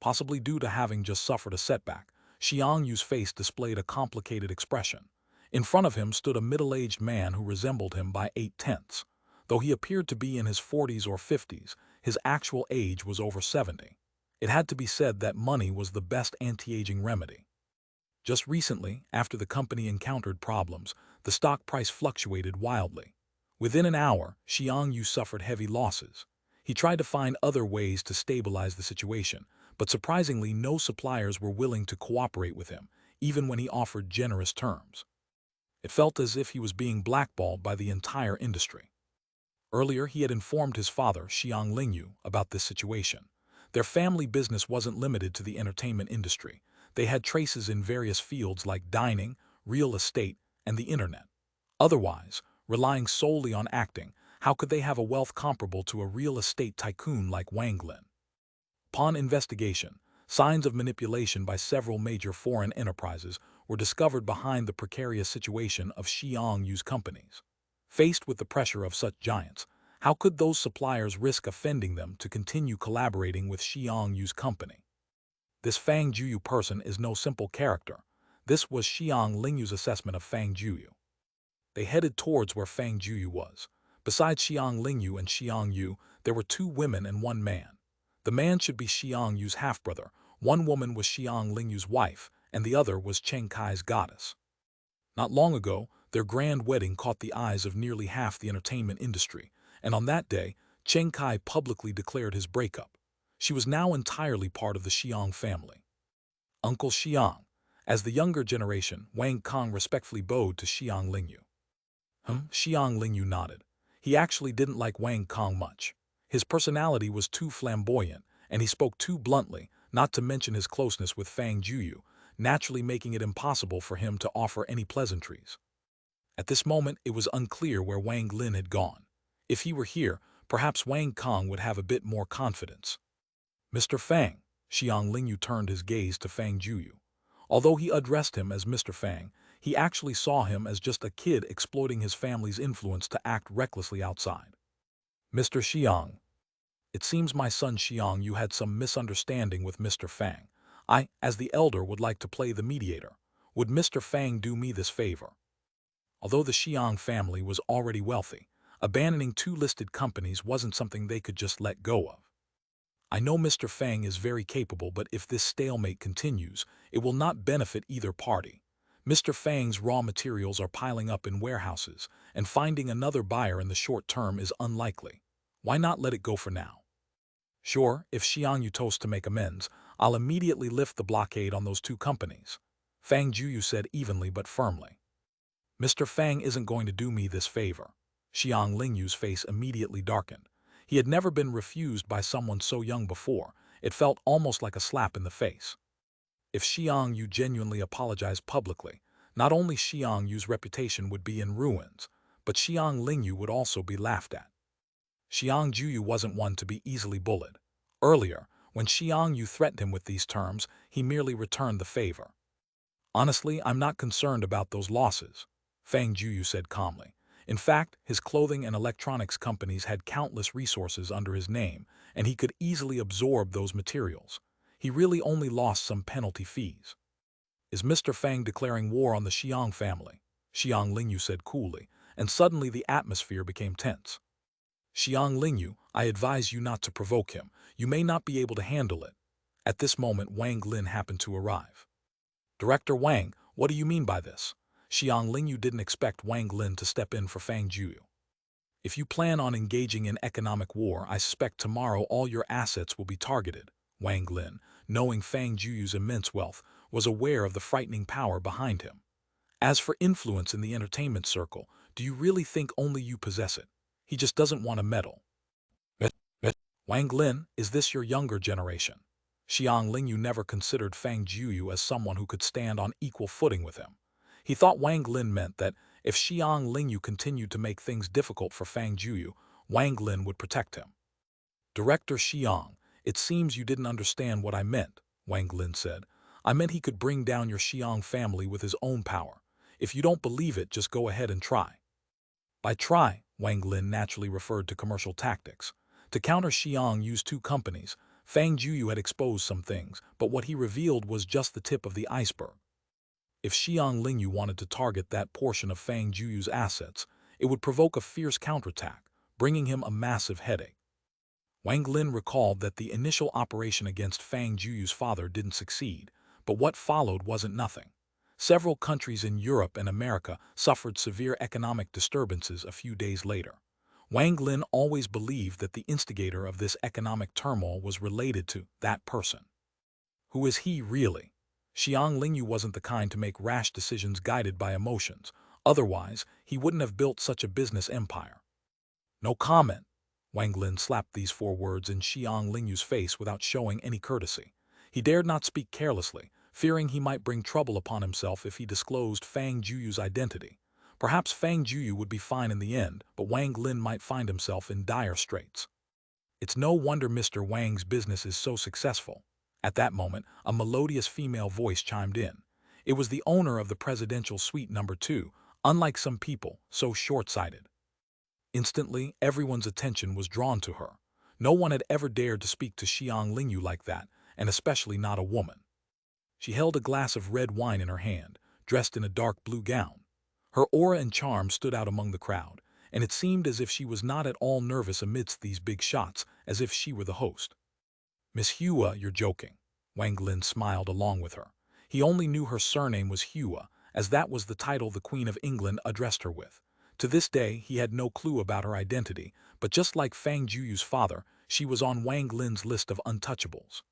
Possibly due to having just suffered a setback, Xiang Yu's face displayed a complicated expression. In front of him stood a middle-aged man who resembled him by 8/10. Though he appeared to be in his 40s or 50s, his actual age was over 70. It had to be said that money was the best anti-aging remedy. Just recently, after the company encountered problems, the stock price fluctuated wildly. Within an hour, Xiang Yu suffered heavy losses. He tried to find other ways to stabilize the situation, but surprisingly no suppliers were willing to cooperate with him, even when he offered generous terms. It felt as if he was being blackballed by the entire industry. Earlier, he had informed his father, Xiang Lingyu, about this situation. Their family business wasn't limited to the entertainment industry. They had traces in various fields like dining, real estate, and the internet. Otherwise, relying solely on acting, how could they have a wealth comparable to a real estate tycoon like Wang Lin? Upon investigation, signs of manipulation by several major foreign enterprises were discovered behind the precarious situation of Xiang Yu's companies. Faced with the pressure of such giants, how could those suppliers risk offending them to continue collaborating with Xiang Yu's company? This Fang Jueyu person is no simple character. This was Xiang Lingyu's assessment of Fang Jueyu. They headed towards where Fang Jueyu was. Besides Xiang Lingyu and Xiang Yu, there were 2 women and 1 man. The man should be Xiang Yu's half-brother, 1 woman was Xiang Lingyu's wife, and the other was Chen Kai's goddess. Not long ago, their grand wedding caught the eyes of nearly half the entertainment industry, and on that day, Chen Kai publicly declared his breakup. She was now entirely part of the Xiang family. Uncle Xiang. As the younger generation, Wang Kong respectfully bowed to Xiang Lingyu. Xiang Lingyu nodded. He actually didn't like Wang Kong much. His personality was too flamboyant, and he spoke too bluntly, not to mention his closeness with Fang Jueyu, naturally making it impossible for him to offer any pleasantries. At this moment, it was unclear where Wang Lin had gone. If he were here, perhaps Wang Kong would have a bit more confidence. Mr. Fang. Xiang Lingyu turned his gaze to Fang Jueyu. Although he addressed him as Mr. Fang, he actually saw him as just a kid exploiting his family's influence to act recklessly outside. Mr. Xiang. It seems my son Xiang Yu had some misunderstanding with Mr. Fang. I, as the elder, would like to play the mediator. Would Mr. Fang do me this favor? Although the Xiang family was already wealthy, abandoning 2 listed companies wasn't something they could just let go of. I know Mr. Fang is very capable, but if this stalemate continues, it will not benefit either party. Mr. Fang's raw materials are piling up in warehouses, and finding another buyer in the short term is unlikely. Why not let it go for now? Sure, if Xiang Yu toasts to make amends, I'll immediately lift the blockade on those 2 companies, Fang Jueyu said evenly but firmly. Mr. Fang isn't going to do me this favor. Xiang Lingyu's face immediately darkened. He had never been refused by someone so young before. It felt almost like a slap in the face. If Xiang Yu genuinely apologized publicly, not only Xiang Yu's reputation would be in ruins, but Xiang Lingyu would also be laughed at. Xiang Jueyu wasn't one to be easily bullied. Earlier, when Xiang Yu threatened him with these terms, he merely returned the favor. Honestly, I'm not concerned about those losses, Fang Jueyu said calmly. In fact, his clothing and electronics companies had countless resources under his name, and he could easily absorb those materials. He really only lost some penalty fees. Is Mr. Fang declaring war on the Xiang family? Xiang Lingyu said coolly, and suddenly the atmosphere became tense. Xiang Lingyu, I advise you not to provoke him. You may not be able to handle it. At this moment, Wang Lin happened to arrive. Director Wang, what do you mean by this? Xiang Lingyu didn't expect Wang Lin to step in for Fang Jueyu. If you plan on engaging in economic war, I suspect tomorrow all your assets will be targeted. Wang Lin, knowing Fang Jueyu's immense wealth, was aware of the frightening power behind him. As for influence in the entertainment circle, do you really think only you possess it? He just doesn't want to meddle. Wang Lin, is this your younger generation? Xiang Lingyu never considered Fang Jueyu as someone who could stand on equal footing with him. He thought Wang Lin meant that if Xiang Lingyu continued to make things difficult for Fang Jueyu, Wang Lin would protect him. Director Xiang, it seems you didn't understand what I meant, Wang Lin said. I meant he could bring down your Xiang family with his own power. If you don't believe it, just go ahead and try. By try, Wang Lin naturally referred to commercial tactics. To counter Xiang Yu's 2 companies, Fang Jueyu had exposed some things, but what he revealed was just the tip of the iceberg. If Xiang Lingyu wanted to target that portion of Fang Jueyu's assets, it would provoke a fierce counterattack, bringing him a massive headache. Wang Lin recalled that the initial operation against Fang Jueyu's father didn't succeed, but what followed wasn't nothing. Several countries in Europe and America suffered severe economic disturbances a few days later. Wang Lin always believed that the instigator of this economic turmoil was related to that person. Who is he really? Xiang Lingyu wasn't the kind to make rash decisions guided by emotions. Otherwise, he wouldn't have built such a business empire. No comment. Wang Lin slapped these 4 words in Xiang Lingyu's face without showing any courtesy. He dared not speak carelessly, fearing he might bring trouble upon himself if he disclosed Fang Jueyu's identity. Perhaps Fang Jueyu would be fine in the end, but Wang Lin might find himself in dire straits. It's no wonder Mr. Wang's business is so successful. At that moment, a melodious female voice chimed in. It was the owner of the presidential suite number 2, unlike some people, so short-sighted. Instantly, everyone's attention was drawn to her. No one had ever dared to speak to Xiang Lingyu like that, and especially not a woman. She held a glass of red wine in her hand, dressed in a dark blue gown. Her aura and charm stood out among the crowd, and it seemed as if she was not at all nervous amidst these big shots, as if she were the host. Miss Hua, you're joking. Wang Lin smiled along with her. He only knew her surname was Hua, as that was the title the Queen of England addressed her with. To this day, he had no clue about her identity, but just like Fang Jueyu's father, she was on Wang Lin's list of untouchables.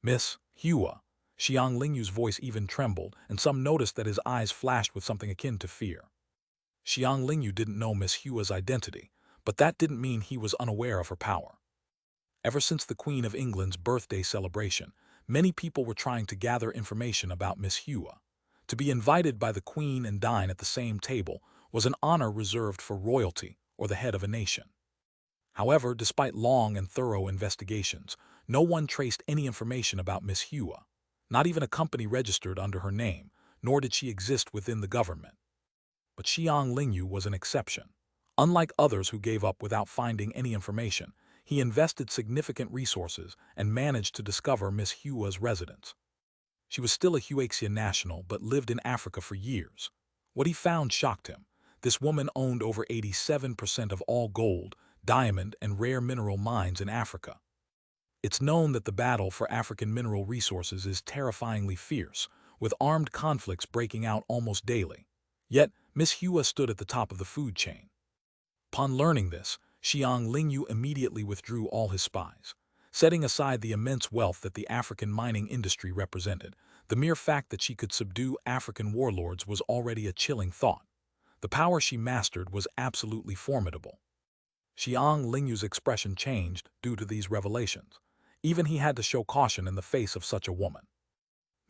Miss Hua. Xiang Lingyu's voice even trembled, and some noticed that his eyes flashed with something akin to fear. Xiang Lingyu didn't know Miss Hua's identity, but that didn't mean he was unaware of her power. Ever since the Queen of England's birthday celebration, many people were trying to gather information about Miss Hua. To be invited by the Queen and dine at the same table was an honor reserved for royalty or the head of a nation. However, despite long and thorough investigations, no one traced any information about Miss Hua. Not even a company registered under her name, nor did she exist within the government. But Xiang Lingyu was an exception. Unlike others who gave up without finding any information, he invested significant resources and managed to discover Miss Hua's residence. She was still a Huaxia national but lived in Africa for years. What he found shocked him. This woman owned over 87% of all gold, diamond, and rare mineral mines in Africa. It's known that the battle for African mineral resources is terrifyingly fierce, with armed conflicts breaking out almost daily. Yet, Miss Hua stood at the top of the food chain. Upon learning this, Xiang Lingyu immediately withdrew all his spies. Setting aside the immense wealth that the African mining industry represented, the mere fact that she could subdue African warlords was already a chilling thought. The power she mastered was absolutely formidable. Xiang Lingyu's expression changed due to these revelations. Even he had to show caution in the face of such a woman.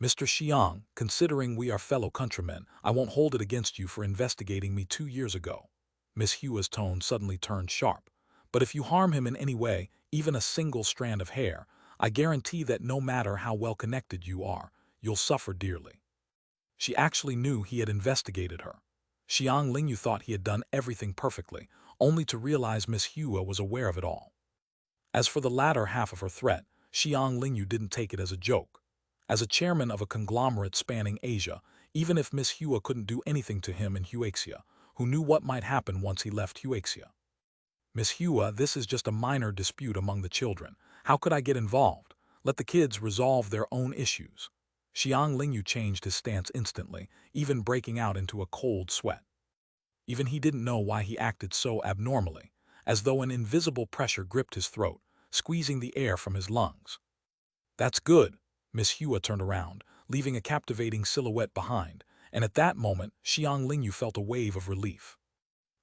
Mr. Xiang, considering we are fellow countrymen, I won't hold it against you for investigating me 2 years ago. Miss Hua's tone suddenly turned sharp. But if you harm him in any way, even a single strand of hair, I guarantee that no matter how well connected you are, you'll suffer dearly. She actually knew he had investigated her. Xiang Lingyu thought he had done everything perfectly, only to realize Miss Hua was aware of it all. As for the latter half of her threat, Xiang Lingyu didn't take it as a joke. As a chairman of a conglomerate spanning Asia, even if Miss Hua couldn't do anything to him in Huaxia, who knew what might happen once he left Huaxia? Miss Hua, this is just a minor dispute among the children. How could I get involved? Let the kids resolve their own issues. Xiang Lingyu changed his stance instantly, even breaking out into a cold sweat. Even he didn't know why he acted so abnormally, as though an invisible pressure gripped his throat, squeezing the air from his lungs. That's good. Miss Hua turned around, leaving a captivating silhouette behind, and at that moment, Xiang Lingyu felt a wave of relief.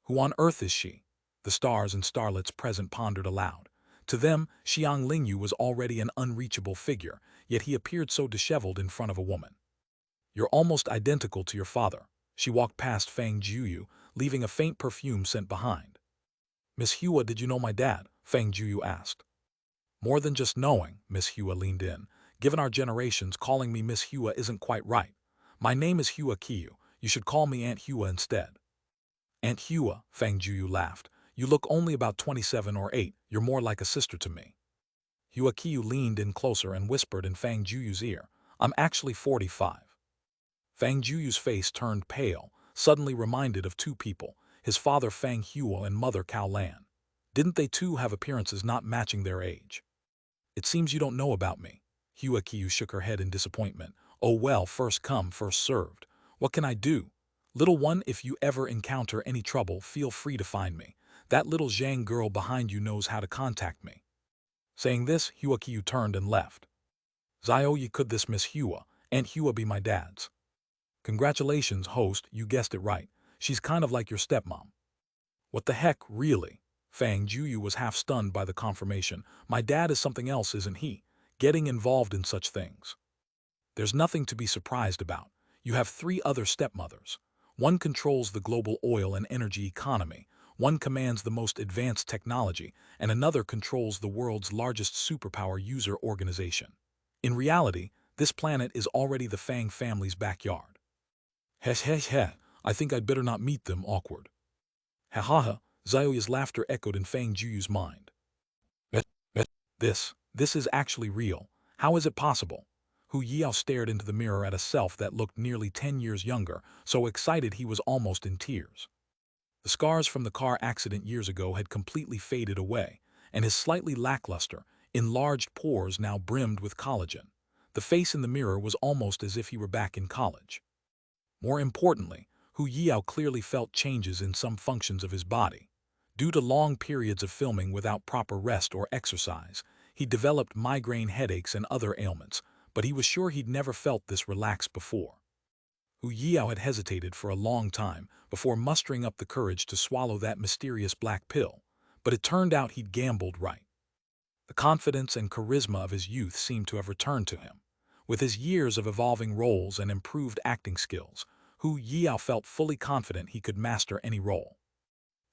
Who on earth is she? The stars and starlets present pondered aloud. To them, Xiang Lingyu was already an unreachable figure, yet he appeared so disheveled in front of a woman. You're almost identical to your father. She walked past Fang Jueyu, leaving a faint perfume scent behind. Miss Hua, did you know my dad? Fang Jueyu asked. More than just knowing, Miss Hua leaned in. Given our generations, calling me Miss Hua isn't quite right. My name is Hua Qiu. You should call me Aunt Hua instead. Aunt Hua, Fang Jueyu laughed. You look only about 27 or 8. You're more like a sister to me. Huaqiu leaned in closer and whispered in Fang Juyu's ear, "I'm actually 45. Fang Juyu's face turned pale, suddenly reminded of two people, his father Fang Huo and mother Cao Lan. Didn't they too have appearances not matching their age? It seems you don't know about me. Huaqiu shook her head in disappointment. Oh well, first come, first served. What can I do? Little one, if you ever encounter any trouble, feel free to find me. That little Zhang girl behind you knows how to contact me." Saying this, Huaqiu turned and left. "Zioye, could this Miss Hua, Aunt Hua, be my dad's?" "Congratulations, host, you guessed it right. She's kind of like your stepmom." "What the heck, really?" Fang Jueyu was half stunned by the confirmation. "My dad is something else, isn't he? Getting involved in such things." "There's nothing to be surprised about. You have three other stepmothers. One controls the global oil and energy economy, one commands the most advanced technology, and another controls the world's largest superpower user organization. In reality, this planet is already the Fang family's backyard." "Hesh hesh heh, I think I'd better not meet them, awkward." "Ha ha ha," Zioya's laughter echoed in Fang Juyu's mind. This is actually real. How is it possible?" Hu Yiao stared into the mirror at a self that looked nearly 10 years younger, so excited he was almost in tears. The scars from the car accident years ago had completely faded away, and his slightly lackluster, enlarged pores now brimmed with collagen. The face in the mirror was almost as if he were back in college. More importantly, Hu Yiao clearly felt changes in some functions of his body. Due to long periods of filming without proper rest or exercise, he developed migraine headaches and other ailments, but he was sure he'd never felt this relaxed before. Hu Yiao had hesitated for a long time before mustering up the courage to swallow that mysterious black pill, but it turned out he'd gambled right. The confidence and charisma of his youth seemed to have returned to him. With his years of evolving roles and improved acting skills, Hu Yiao felt fully confident he could master any role.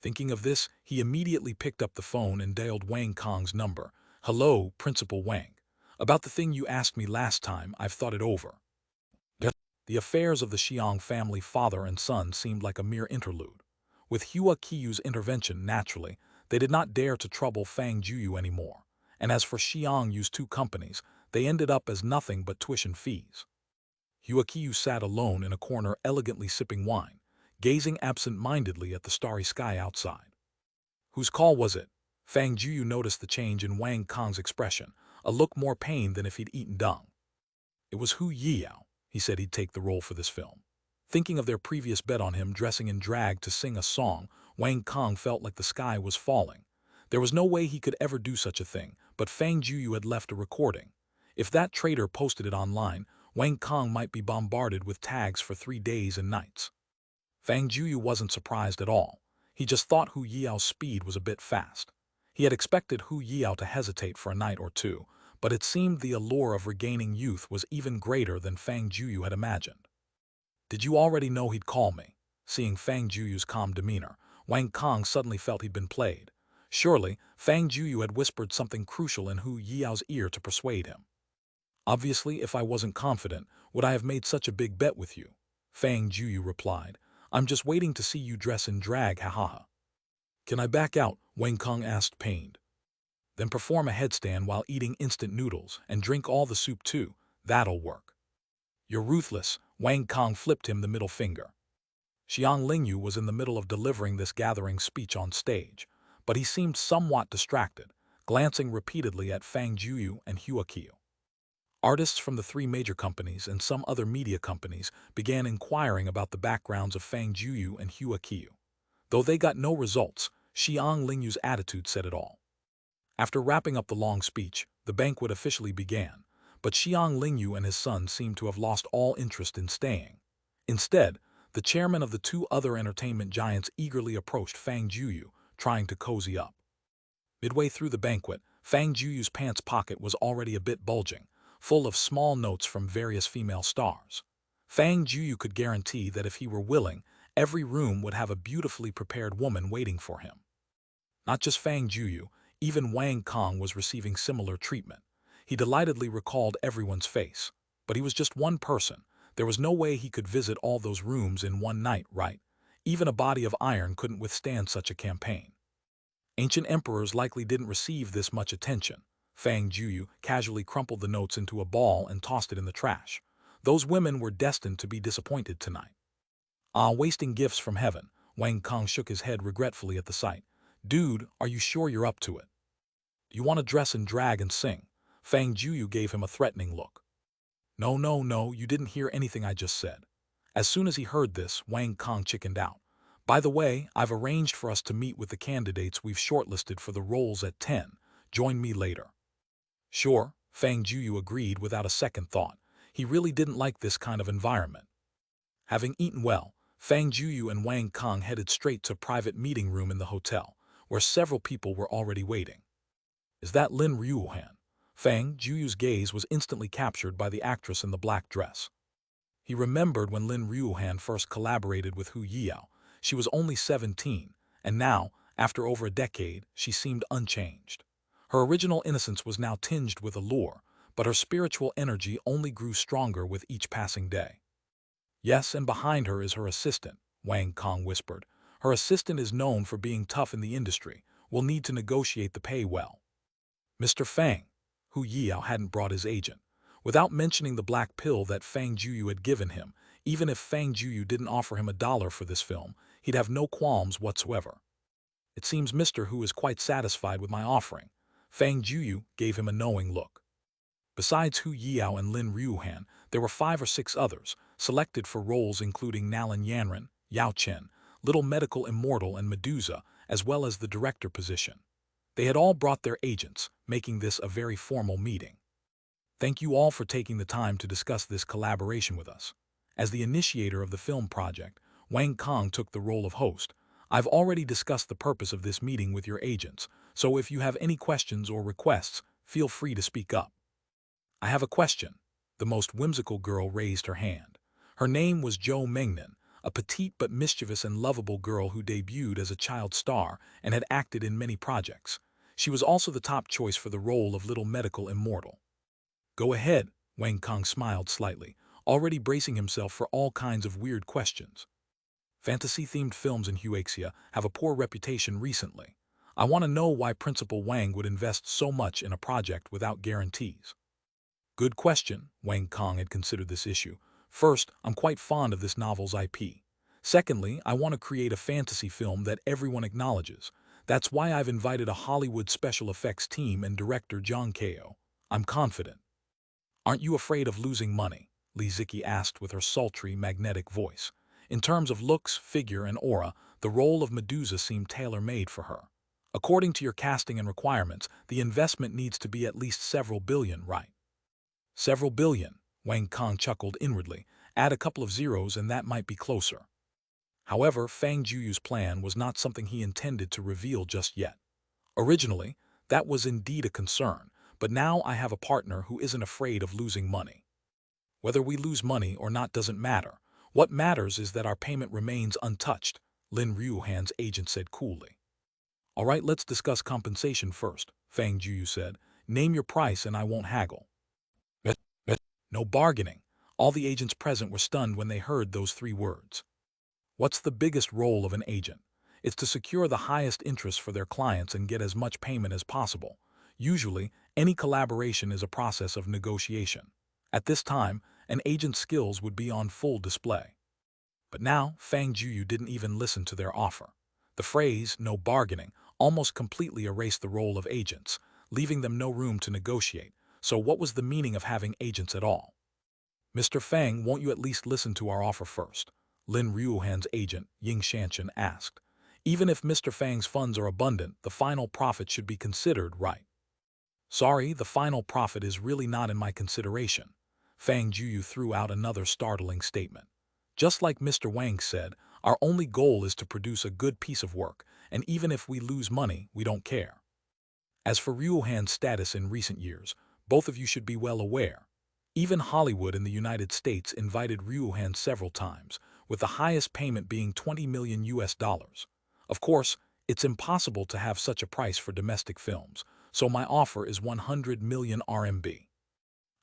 Thinking of this, he immediately picked up the phone and dialed Wang Kong's number. "Hello, Principal Wang. About the thing you asked me last time, I've thought it over." The affairs of the Xiang family father and son seemed like a mere interlude. With Hua Qiyu's intervention, naturally, they did not dare to trouble Fang Jueyu anymore, and as for Xiang Yu's two companies, they ended up as nothing but tuition fees. Hua Qiyu sat alone in a corner elegantly sipping wine, gazing absent-mindedly at the starry sky outside. Whose call was it? Fang Jueyu noticed the change in Wang Kong's expression, a look more pained than if he'd eaten dung. It was Hu Yiao. He said he'd take the role for this film. Thinking of their previous bet on him dressing in drag to sing a song, Wang Kong felt like the sky was falling. There was no way he could ever do such a thing, but Fang Jueyu had left a recording. If that traitor posted it online, Wang Kong might be bombarded with tags for 3 days and nights. Fang Jueyu wasn't surprised at all. He just thought Hu Yiao's speed was a bit fast. He had expected Hu Yiao to hesitate for a night or two, but it seemed the allure of regaining youth was even greater than Fang Jueyu had imagined. "Did you already know he'd call me?" Seeing Fang Juyu's calm demeanor, Wang Kong suddenly felt he'd been played. Surely, Fang Jueyu had whispered something crucial in Hu Yiao's ear to persuade him. "Obviously, if I wasn't confident, would I have made such a big bet with you?" Fang Jueyu replied. "I'm just waiting to see you dress in drag, ha ha ha." "Can I back out?" Wang Kong asked, pained. "Then perform a headstand while eating instant noodles, and drink all the soup too. That'll work." "You're ruthless," Wang Kong flipped him the middle finger. Xiang Lingyu was in the middle of delivering this gathering speech on stage, but he seemed somewhat distracted, glancing repeatedly at Fang Jueyu and Hua Qiyu. Artists from the 3 major companies and some other media companies began inquiring about the backgrounds of Fang Jueyu and Hua Qiyu. Though they got no results, Xiang Lingyu's attitude said it all. After wrapping up the long speech, the banquet officially began, but Xiang Lingyu and his son seemed to have lost all interest in staying. Instead, the chairman of the 2 other entertainment giants eagerly approached Fang Jueyu, trying to cozy up. Midway through the banquet, Fang Juyu's pants pocket was already a bit bulging, full of small notes from various female stars. Fang Jueyu could guarantee that if he were willing, every room would have a beautifully prepared woman waiting for him. Not just Fang Jueyu, even Wang Kong was receiving similar treatment. He delightedly recalled everyone's face. But he was just one person. There was no way he could visit all those rooms in one night, right? Even a body of iron couldn't withstand such a campaign. Ancient emperors likely didn't receive this much attention. Fang Jueyu casually crumpled the notes into a ball and tossed it in the trash. Those women were destined to be disappointed tonight. Ah, wasting gifts from heaven. Wang Kong shook his head regretfully at the sight. Dude, are you sure you're up to it? You want to dress and drag and sing? Fang Jueyu gave him a threatening look. No, no, no, you didn't hear anything I just said. As soon as he heard this, Wang Kong chickened out. By the way, I've arranged for us to meet with the candidates we've shortlisted for the roles at 10. Join me later. Sure, Fang Jueyu agreed without a second thought. He really didn't like this kind of environment. Having eaten well, Fang Jueyu and Wang Kong headed straight to a private meeting room in the hotel, where several people were already waiting. Is that Lin Ryuhan? Fang Juyu's gaze was instantly captured by the actress in the black dress. He remembered when Lin Ryuhan first collaborated with Hu Yao. She was only 17, and now, after over a decade, she seemed unchanged. Her original innocence was now tinged with allure, but her spiritual energy only grew stronger with each passing day. Yes, and behind her is her assistant, Wang Kong whispered. Her assistant is known for being tough in the industry. We'll need to negotiate the pay well. Mr. Fang. Hu Yao hadn't brought his agent. Without mentioning the black pill that Fang Jueyu had given him, even if Fang Jueyu didn't offer him $1 for this film, he'd have no qualms whatsoever. It seems Mr. Hu is quite satisfied with my offering. Fang Jueyu gave him a knowing look. Besides Hu Yao and Lin Ryuhan, there were 5 or 6 others, selected for roles including Nalan Yanran, Yao Chen, Little Medical Immortal and Medusa, as well as the director position. They had all brought their agents, making this a very formal meeting. Thank you all for taking the time to discuss this collaboration with us. As the initiator of the film project, Wang Kong took the role of host. I've already discussed the purpose of this meeting with your agents, so if you have any questions or requests, feel free to speak up. I have a question. The most whimsical girl raised her hand. Her name was Zhou Mengnan, a petite but mischievous and lovable girl who debuted as a child star and had acted in many projects. She was also the top choice for the role of Little Medical Immortal. Go ahead, Wang Kong smiled slightly, already bracing himself for all kinds of weird questions. Fantasy-themed films in Huaxia have a poor reputation recently. I want to know why Principal Wang would invest so much in a project without guarantees. Good question. Wang Kong had considered this issue. First, I'm quite fond of this novel's IP. Secondly, I want to create a fantasy film that everyone acknowledges. That's why I've invited a Hollywood special effects team and director John Kao. I'm confident. Aren't you afraid of losing money? Li Ziqi asked with her sultry, magnetic voice. In terms of looks, figure, and aura, the role of Medusa seemed tailor-made for her. According to your casting and requirements, the investment needs to be at least several billion, right? Several billion, Wang Kong chuckled inwardly. Add a couple of zeros and that might be closer. However, Fang Jueyu's plan was not something he intended to reveal just yet. Originally, that was indeed a concern, but now I have a partner who isn't afraid of losing money. Whether we lose money or not doesn't matter. What matters is that our payment remains untouched, Lin Ryuhan's agent said coolly. All right, let's discuss compensation first, Fang Jueyu said. Name your price and I won't haggle. No bargaining. All the agents present were stunned when they heard those 3 words. What's the biggest role of an agent? It's to secure the highest interest for their clients and get as much payment as possible. Usually, any collaboration is a process of negotiation. At this time, an agent's skills would be on full display. But now, Fang Jueyu didn't even listen to their offer. The phrase, no bargaining, almost completely erased the role of agents, leaving them no room to negotiate. So what was the meaning of having agents at all? Mr. Fang, won't you at least listen to our offer first? Lin Ryuhan's agent, Ying Shanshan, asked. Even if Mr. Fang's funds are abundant, the final profit should be considered, right? Sorry, the final profit is really not in my consideration. Fang Jueyu threw out another startling statement. Just like Mr. Wang said, our only goal is to produce a good piece of work, and even if we lose money, we don't care. As for Ryuhan's status in recent years, both of you should be well aware. Even Hollywood in the United States invited Ryuhan several times, with the highest payment being $20 million. Of course, it's impossible to have such a price for domestic films, so my offer is 100 million RMB.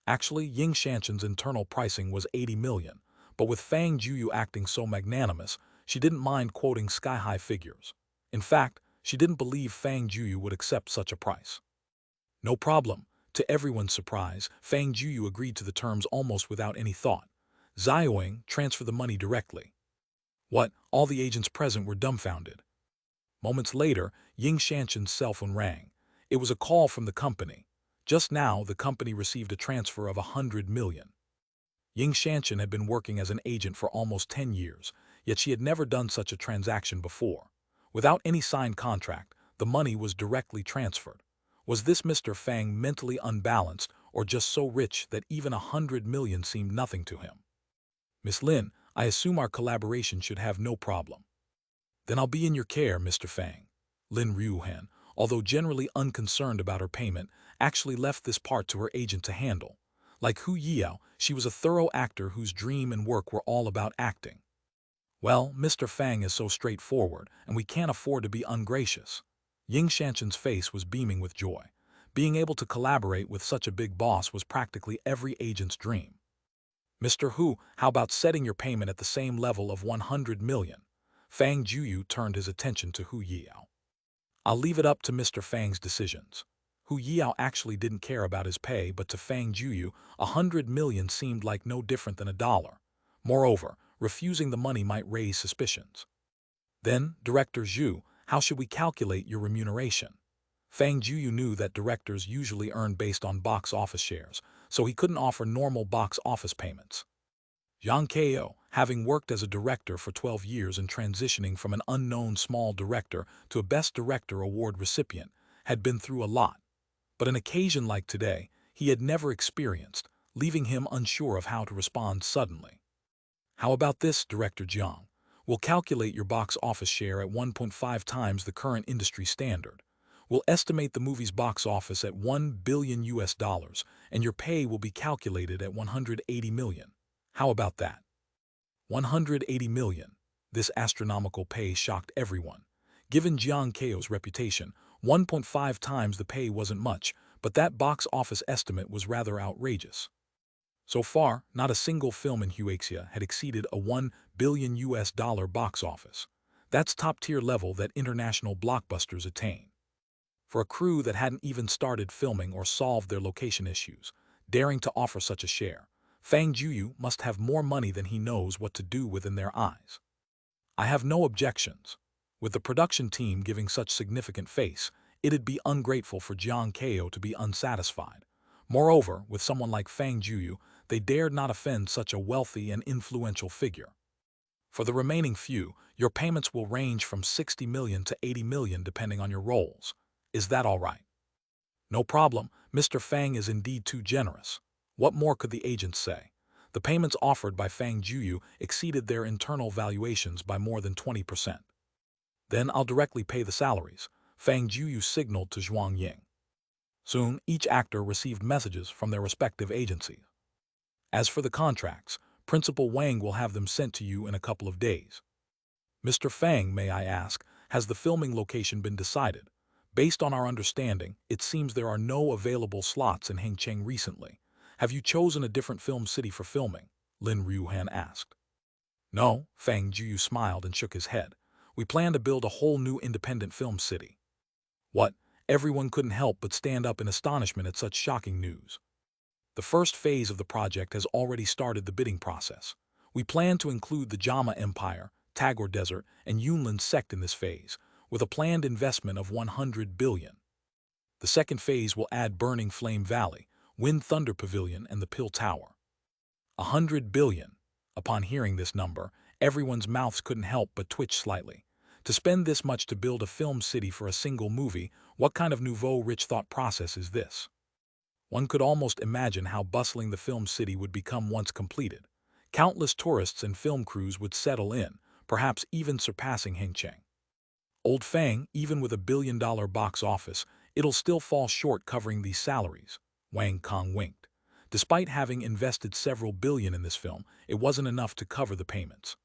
Actually, Ying Shanshan's internal pricing was 80 million, but with Fang Jueyu acting so magnanimous, she didn't mind quoting sky-high figures. In fact, she didn't believe Fang Jueyu would accept such a price. No problem. To everyone's surprise, Fang Jueyu agreed to the terms almost without any thought. Zioing, transfer the money directly. What? All the agents present were dumbfounded. Moments later, Ying Shanshan's cell phone rang. It was a call from the company. Just now, the company received a transfer of 100 million. Ying Shanshan had been working as an agent for almost 10 years, yet she had never done such a transaction before. Without any signed contract, the money was directly transferred. Was this Mr. Fang mentally unbalanced or just so rich that even 100 million seemed nothing to him? Miss Lin, I assume our collaboration should have no problem. Then I'll be in your care, Mr. Fang. Lin Ryuhan, although generally unconcerned about her payment, actually left this part to her agent to handle. Like Hu Yao, she was a thorough actor whose dream and work were all about acting. Well, Mr. Fang is so straightforward, and we can't afford to be ungracious. Ying Shanshan's face was beaming with joy. Being able to collaborate with such a big boss was practically every agent's dream. Mr. Hu, how about setting your payment at the same level of 100 million? Fang Jueyu turned his attention to Hu Yao. I'll leave it up to Mr. Fang's decisions. Hu Yao actually didn't care about his pay, but to Fang Jueyu, 100 million seemed like no different than $1. Moreover, refusing the money might raise suspicions. Then, Director Zhu, how should we calculate your remuneration? Fang Jueyu knew that directors usually earn based on box office shares, so he couldn't offer normal box office payments. Yang Ko, having worked as a director for 12 years and transitioning from an unknown small director to a Best Director award recipient, had been through a lot. But an occasion like today, he had never experienced, leaving him unsure of how to respond suddenly. How about this, Director Jiang? We'll calculate your box office share at 1.5 times the current industry standard. We'll estimate the movie's box office at $1 billion, and your pay will be calculated at 180 million. How about that? 180 million. This astronomical pay shocked everyone. Given Jiang Ko's reputation, 1.5 times the pay wasn't much, but that box office estimate was rather outrageous. So far, not a single film in Huaxia had exceeded a $1 billion box office. That's top-tier level that international blockbusters attain. For a crew that hadn't even started filming or solved their location issues, daring to offer such a share, Fang Jueyu must have more money than he knows what to do with in their eyes. I have no objections. With the production team giving such significant face, it'd be ungrateful for Jiang Ko to be unsatisfied. Moreover, with someone like Fang Jueyu, they dared not offend such a wealthy and influential figure. For the remaining few, your payments will range from 60 million to 80 million depending on your roles. Is that all right? No problem, Mr. Fang is indeed too generous. What more could the agents say? The payments offered by Fang Jueyu exceeded their internal valuations by more than 20%. Then I'll directly pay the salaries, Fang Jueyu signaled to Zhuang Ying. Soon, each actor received messages from their respective agencies. As for the contracts, Principal Wang will have them sent to you in a couple of days. Mr. Fang, may I ask, has the filming location been decided? Based on our understanding, it seems there are no available slots in Hengcheng recently. Have you chosen a different film city for filming? Lin Ryuhan asked. No, Fang Jueyu smiled and shook his head. We plan to build a whole new independent film city. What? Everyone couldn't help but stand up in astonishment at such shocking news. The first phase of the project has already started the bidding process. We plan to include the Jama Empire, Tagore Desert, and Yunlin sect in this phase, with a planned investment of 100 billion. The second phase will add Burning Flame Valley, Wind Thunder Pavilion, and the Pill Tower. 100 billion. Upon hearing this number, everyone's mouths couldn't help but twitch slightly. To spend this much to build a film city for a single movie, what kind of nouveau-rich thought process is this? One could almost imagine how bustling the film city would become once completed. Countless tourists and film crews would settle in, perhaps even surpassing Hengcheng. Old Fang, even with $1 billion box office, it'll still fall short covering these salaries. Wang Kong winked. Despite having invested several billion in this film, it wasn't enough to cover the payments.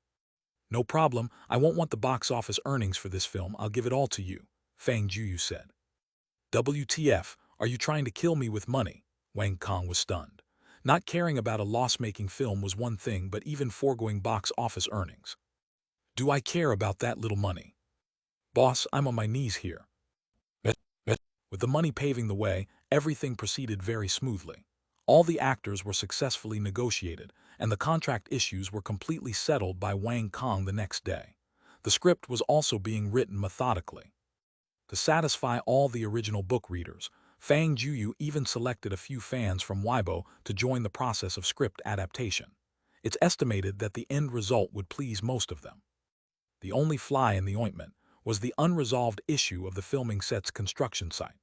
No problem, I won't want the box office earnings for this film, I'll give it all to you, Fang Jueyu said. WTF, are you trying to kill me with money? Wang Kong was stunned. Not caring about a loss-making film was one thing, but even foregoing box office earnings. Do I care about that little money? Boss, I'm on my knees here. With the money paving the way, everything proceeded very smoothly. All the actors were successfully negotiated, and the contract issues were completely settled by Wang Kong the next day. The script was also being written methodically. To satisfy all the original book readers, Fang Jueyu even selected a few fans from Weibo to join the process of script adaptation. It's estimated that the end result would please most of them. The only fly in the ointment was the unresolved issue of the filming set's construction site.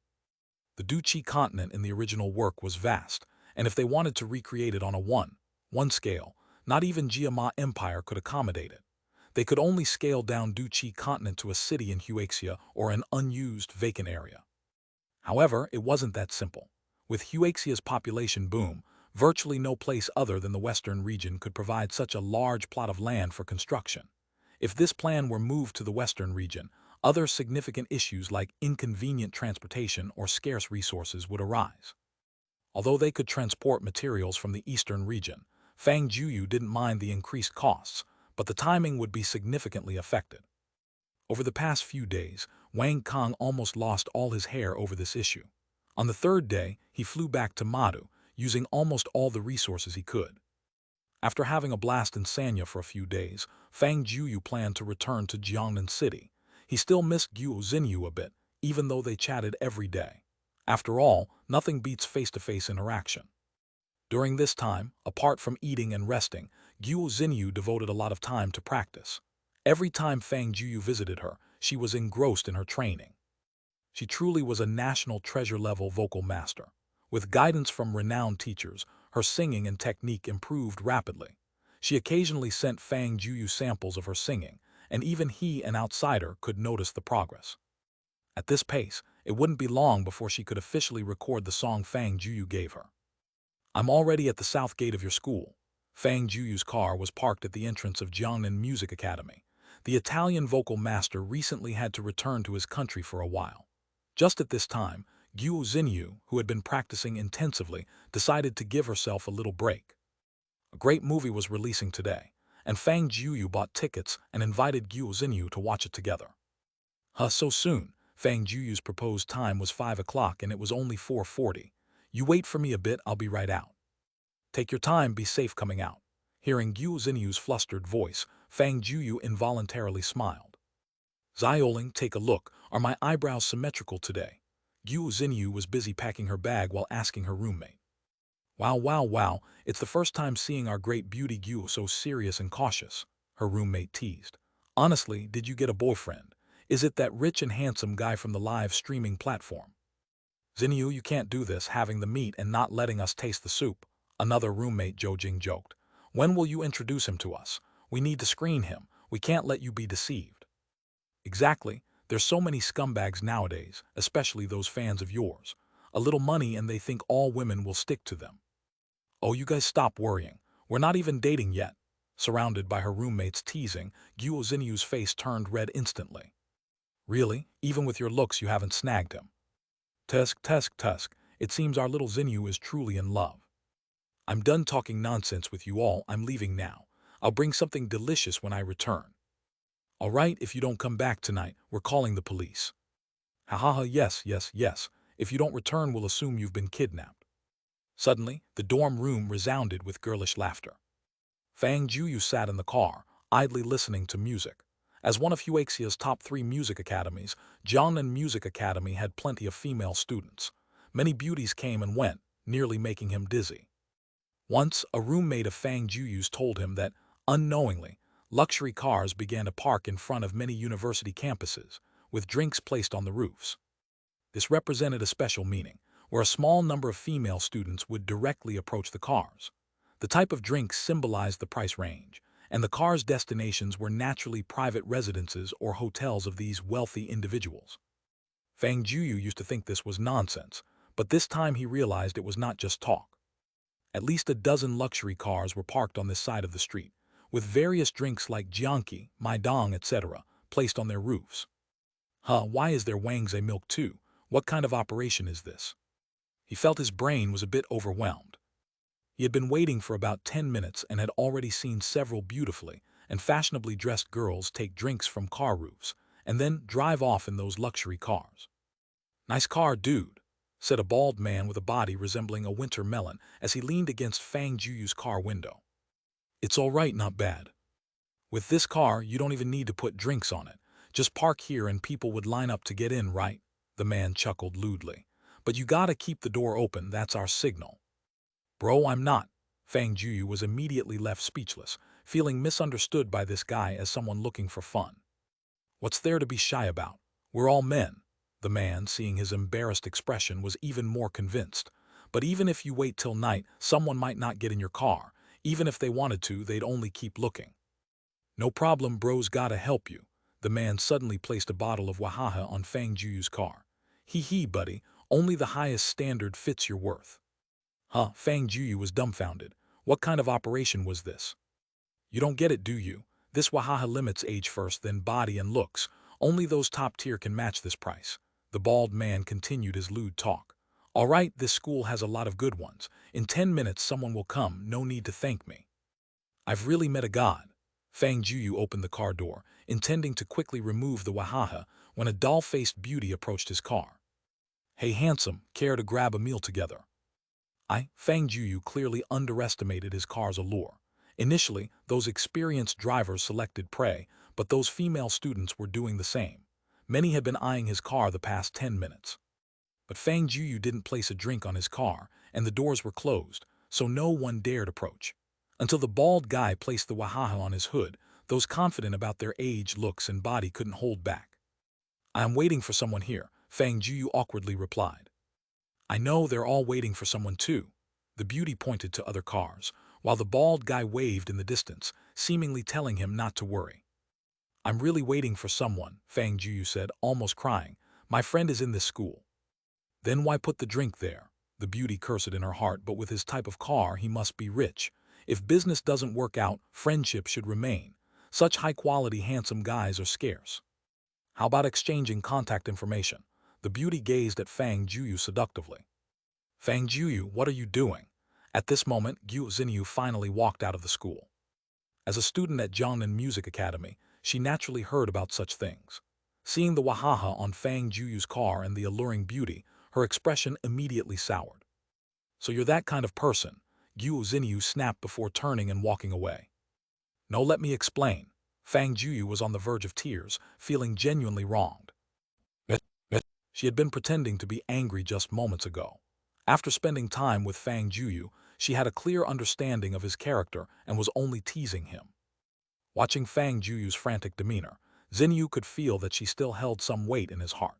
The Duchi continent in the original work was vast, and if they wanted to recreate it on a one scale, not even Jiama Empire could accommodate it. They could only scale down Duchi continent to a city in Huaxia or an unused vacant area. However, it wasn't that simple. With Huaxia's population boom, virtually no place other than the western region could provide such a large plot of land for construction. If this plan were moved to the western region, other significant issues like inconvenient transportation or scarce resources would arise. Although they could transport materials from the eastern region, Fang Jueyu didn't mind the increased costs, but the timing would be significantly affected. Over the past few days, Wang Kong almost lost all his hair over this issue. On the third day, he flew back to Madu, using almost all the resources he could. After having a blast in Sanya for a few days, Fang Jueyu planned to return to Jiangnan City. He still missed Guo Xinyu a bit, even though they chatted every day. After all, nothing beats face-to-face interaction. During this time, apart from eating and resting, Guo Xinyu devoted a lot of time to practice. Every time Fang Jueyu visited her, she was engrossed in her training. She truly was a national treasure-level vocal master. With guidance from renowned teachers, her singing and technique improved rapidly. She occasionally sent Fang Jueyu samples of her singing, and even he, an outsider, could notice the progress. At this pace, it wouldn't be long before she could officially record the song Fang Jueyu gave her. "I'm already at the south gate of your school." Fang Jueyu's car was parked at the entrance of Jiangnan Music Academy. The Italian vocal master recently had to return to his country for a while. Just at this time, Guo Xinyu, who had been practicing intensively, decided to give herself a little break. A great movie was releasing today, and Fang Jueyu bought tickets and invited Guo Xinyu to watch it together. So soon? Fang Jueyu's proposed time was 5 o'clock and it was only 4:40. "You wait for me a bit, I'll be right out." "Take your time, be safe coming out." Hearing Guo Xinyu's flustered voice, Fang Jueyu involuntarily smiled. "Zioling, take a look, are my eyebrows symmetrical today?" Guo Xinyu was busy packing her bag while asking her roommate. "Wow, wow, wow, it's the first time seeing our great beauty Guo so serious and cautious," her roommate teased. "Honestly, did you get a boyfriend? Is it that rich and handsome guy from the live streaming platform?" "Xinyu, you can't do this, having the meat and not letting us taste the soup," another roommate Zhou joked. "When will you introduce him to us? We need to screen him, we can't let you be deceived." "Exactly, there's so many scumbags nowadays, especially those fans of yours. A little money and they think all women will stick to them." "Oh, you guys stop worrying, we're not even dating yet." Surrounded by her roommates teasing, Guo Xinyu's face turned red instantly. "Really? Even with your looks you haven't snagged him?" "Tusk, tusk, tusk, it seems our little Xinyu is truly in love." "I'm done talking nonsense with you all, I'm leaving now. I'll bring something delicious when I return." "All right, if you don't come back tonight, we're calling the police." "Ha ha ha, yes, yes, yes. If you don't return, we'll assume you've been kidnapped." Suddenly, the dorm room resounded with girlish laughter. Fang Jueyu sat in the car, idly listening to music. As one of Huaxia's top 3 music academies, Jiangnan Music Academy had plenty of female students. Many beauties came and went, nearly making him dizzy. Once, a roommate of Fang Jueyu's told him that, unknowingly, luxury cars began to park in front of many university campuses, with drinks placed on the roofs. This represented a special meaning, where a small number of female students would directly approach the cars. The type of drinks symbolized the price range, and the cars' destinations were naturally private residences or hotels of these wealthy individuals. Fang Jueyu used to think this was nonsense, but this time he realized it was not just talk. At least a dozen luxury cars were parked on this side of the street, with various drinks like jiangqi, maidong, etc., placed on their roofs. Why is there Wangzhe milk too? What kind of operation is this? He felt his brain was a bit overwhelmed. He had been waiting for about 10 minutes and had already seen several beautifully and fashionably dressed girls take drinks from car roofs and then drive off in those luxury cars. "Nice car, dude." said a bald man with a body resembling a winter melon as he leaned against Fang Juyu's car window. It's all right, not bad. With this car, you don't even need to put drinks on it. Just park here and people would line up to get in, right? The man chuckled lewdly. But you gotta keep the door open, that's our signal. Bro, I'm not. Fang Juyu was immediately left speechless, feeling misunderstood by this guy as someone looking for fun. What's there to be shy about? We're all men. The man, seeing his embarrassed expression, was even more convinced. But even if you wait till night, someone might not get in your car. Even if they wanted to, they'd only keep looking. No problem, bro's gotta help you. The man suddenly placed a bottle of Wahaha on Fang Juyu's car. Hee, buddy, only the highest standard fits your worth. Huh, Fang Juyu was dumbfounded. What kind of operation was this? You don't get it, do you? This Wahaha limits age first, then body and looks. Only those top tier can match this price. The bald man continued his lewd talk. All right, this school has a lot of good ones. In 10 minutes someone will come, no need to thank me. I've really met a god. Fang Juyu opened the car door, intending to quickly remove the Wahaha, when a doll-faced beauty approached his car. Hey handsome, care to grab a meal together? Fang Juyu clearly underestimated his car's allure. Initially, those experienced drivers selected prey, but those female students were doing the same. Many had been eyeing his car the past 10 minutes. But Fang Juyu didn't place a drink on his car, and the doors were closed, so no one dared approach. Until the bald guy placed the Wahaha on his hood, those confident about their age, looks, and body couldn't hold back. I'm waiting for someone here, Fang Juyu awkwardly replied. I know, they're all waiting for someone too. The beauty pointed to other cars, while the bald guy waved in the distance, seemingly telling him not to worry. I'm really waiting for someone, Fang Juyu said, almost crying. My friend is in this school. Then why put the drink there? The beauty cursed in her heart, but with his type of car, he must be rich. If business doesn't work out, friendship should remain. Such high-quality, handsome guys are scarce. How about exchanging contact information? The beauty gazed at Fang Juyu seductively. Fang Juyu, what are you doing? At this moment, Gyu Xinyu finally walked out of the school. As a student at Jiangnan Music Academy, she naturally heard about such things. Seeing the Wahaha on Fang Juyu's car and the alluring beauty, her expression immediately soured. So you're that kind of person, Gyu Xinyu snapped before turning and walking away. No, let me explain. Fang Juyu was on the verge of tears, feeling genuinely wronged. She had been pretending to be angry just moments ago. After spending time with Fang Juyu, she had a clear understanding of his character and was only teasing him. Watching Fang Juyu's frantic demeanor, Xinyu could feel that she still held some weight in his heart.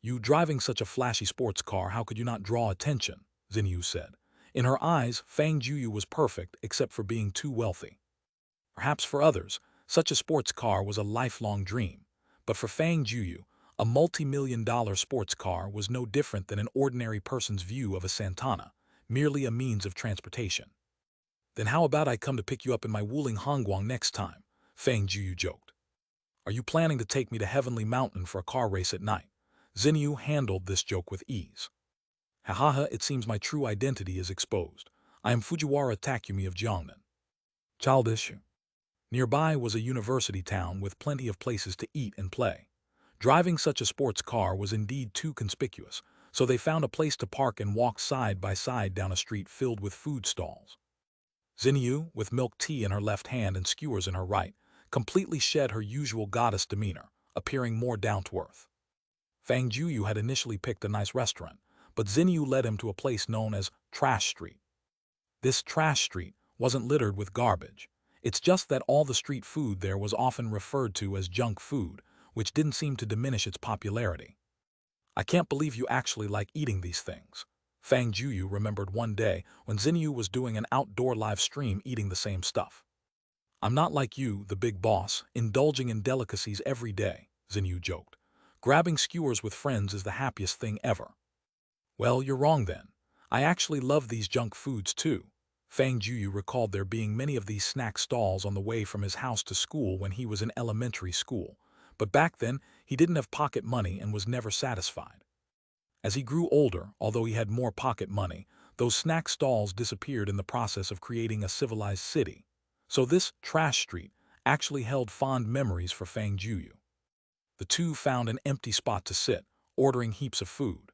You driving such a flashy sports car, how could you not draw attention? Xinyu said. In her eyes, Fang Juyu was perfect except for being too wealthy. Perhaps for others, such a sports car was a lifelong dream, but for Fang Juyu, a multi-million-dollar sports car was no different than an ordinary person's view of a Santana, merely a means of transportation. Then how about I come to pick you up in my Wuling Hongguang next time? Fang Juyu joked. Are you planning to take me to Heavenly Mountain for a car race at night? Xinyu handled this joke with ease. Hahaha, it seems my true identity is exposed. I am Fujiwara Takumi of Jiangnan. Childish. Nearby was a university town with plenty of places to eat and play. Driving such a sports car was indeed too conspicuous, so they found a place to park and walk side by side down a street filled with food stalls. Xinyu, with milk tea in her left hand and skewers in her right, completely shed her usual goddess demeanor, appearing more down-to-earth. Fang Juyu had initially picked a nice restaurant, but Xinyu led him to a place known as Trash Street. This Trash Street wasn't littered with garbage. It's just that all the street food there was often referred to as junk food, which didn't seem to diminish its popularity. I can't believe you actually like eating these things. Fang Juyu remembered one day when Xinyu was doing an outdoor live stream eating the same stuff. I'm not like you, the big boss, indulging in delicacies every day, Xinyu joked. Grabbing skewers with friends is the happiest thing ever. Well, you're wrong then. I actually love these junk foods too. Fang Juyu recalled there being many of these snack stalls on the way from his house to school when he was in elementary school. But back then, he didn't have pocket money and was never satisfied. As he grew older, although he had more pocket money, those snack stalls disappeared in the process of creating a civilized city. So this Trash Street actually held fond memories for Fang Juyu. The two found an empty spot to sit, ordering heaps of food.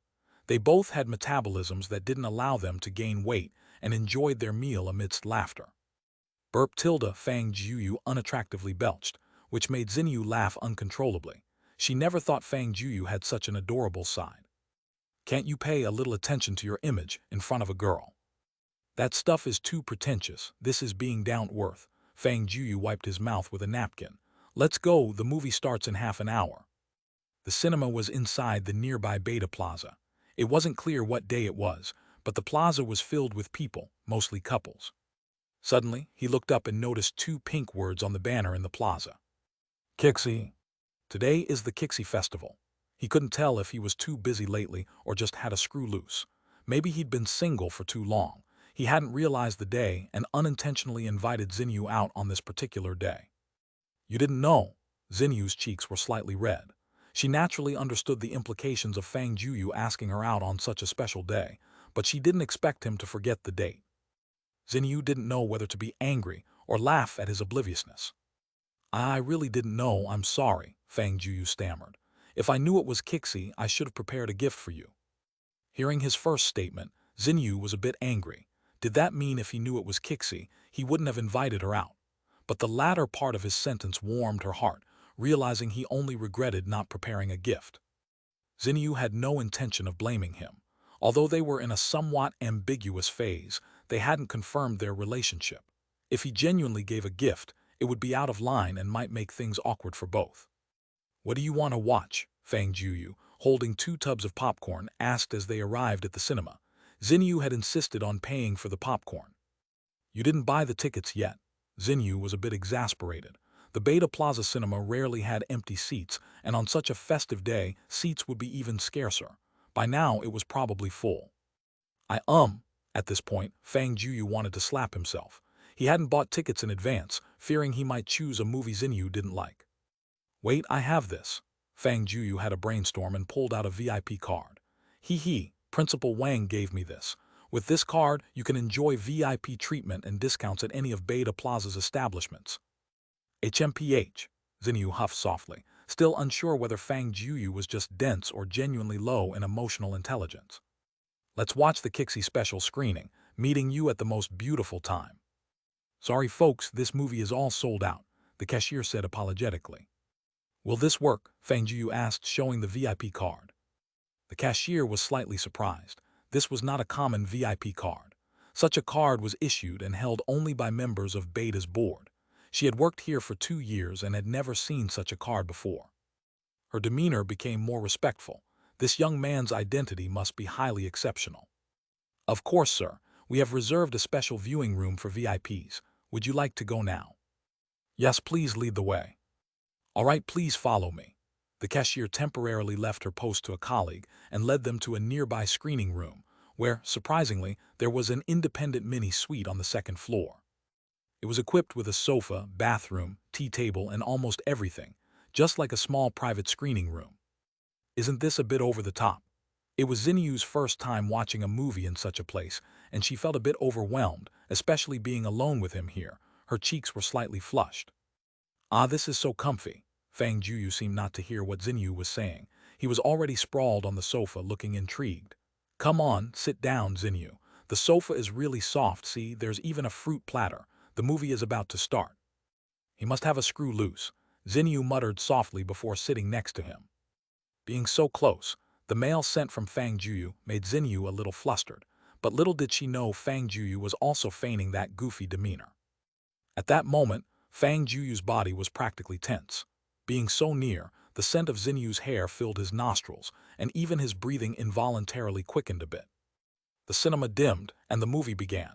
They both had metabolisms that didn't allow them to gain weight and enjoyed their meal amidst laughter. Burp tilde Fang Jueyu unattractively belched, which made Xinyu laugh uncontrollably. She never thought Fang Jueyu had such an adorable side. Can't you pay a little attention to your image in front of a girl? That stuff is too pretentious. This is being down to earth. Fang Jueyu wiped his mouth with a napkin. Let's go, the movie starts in half an hour. The cinema was inside the nearby Beta Plaza. It wasn't clear what day it was, but the plaza was filled with people, mostly couples. Suddenly, he looked up and noticed two pink words on the banner in the plaza. Kixi. Today is the Kixi Festival. He couldn't tell if he was too busy lately or just had a screw loose. Maybe he'd been single for too long. He hadn't realized the day and unintentionally invited Xinyu out on this particular day. You didn't know? Xinyu's cheeks were slightly red. She naturally understood the implications of Fang Jueyu asking her out on such a special day, but she didn't expect him to forget the date. Xinyu didn't know whether to be angry or laugh at his obliviousness. I really didn't know, I'm sorry, Fang Jueyu stammered. If I knew it was Kixi, I should have prepared a gift for you. Hearing his first statement, Xinyu was a bit angry. Did that mean if he knew it was Kixi, he wouldn't have invited her out? But the latter part of his sentence warmed her heart, realizing he only regretted not preparing a gift. Xinyu had no intention of blaming him. Although they were in a somewhat ambiguous phase, they hadn't confirmed their relationship. If he genuinely gave a gift, it would be out of line and might make things awkward for both. What do you want to watch? Fang Jueyu, holding 2 tubs of popcorn, asked as they arrived at the cinema. Xinyu had insisted on paying for the popcorn. You didn't buy the tickets yet. Xinyu was a bit exasperated. The Beta Plaza cinema rarely had empty seats, and on such a festive day, seats would be even scarcer. By now, it was probably full. At this point, Fang Jueyu wanted to slap himself. He hadn't bought tickets in advance, fearing he might choose a movie Xinyu didn't like. Wait, I have this. Fang Jueyu had a brainstorm and pulled out a VIP card. Principal Wang gave me this. With this card, you can enjoy VIP treatment and discounts at any of Beta Plaza's establishments. HMPH, Xinyu huffed softly, still unsure whether Fang Jueyu was just dense or genuinely low in emotional intelligence. Let's watch the Kixi special screening, meeting you at the most beautiful time. Sorry folks, this movie is all sold out, the cashier said apologetically. Will this work? Fang Jueyu asked, showing the VIP card. The cashier was slightly surprised. This was not a common VIP card. Such a card was issued and held only by members of Beta's board. She had worked here for 2 years and had never seen such a card before. Her demeanor became more respectful. This young man's identity must be highly exceptional. Of course, sir. We have reserved a special viewing room for VIPs. Would you like to go now? Yes, please lead the way. All right, please follow me. The cashier temporarily left her post to a colleague and led them to a nearby screening room, where, surprisingly, there was an independent mini-suite on the 2nd floor. It was equipped with a sofa, bathroom, tea table, and almost everything, just like a small private screening room. Isn't this a bit over the top? It was Xinyu's first time watching a movie in such a place, and she felt a bit overwhelmed, especially being alone with him here. Her cheeks were slightly flushed. This is so comfy. Fang Jueyu seemed not to hear what Xinyu was saying. He was already sprawled on the sofa, looking intrigued. Come on, sit down, Xinyu. The sofa is really soft, see, there's even a fruit platter. The movie is about to start. He must have a screw loose, Xinyu muttered softly before sitting next to him. Being so close, the mail sent from Fang Jueyu made Xinyu a little flustered, but little did she know Fang Jueyu was also feigning that goofy demeanor. At that moment, Fang Jueyu's body was practically tense. Being so near, the scent of Xinyu's hair filled his nostrils, and even his breathing involuntarily quickened a bit. The cinema dimmed, and the movie began.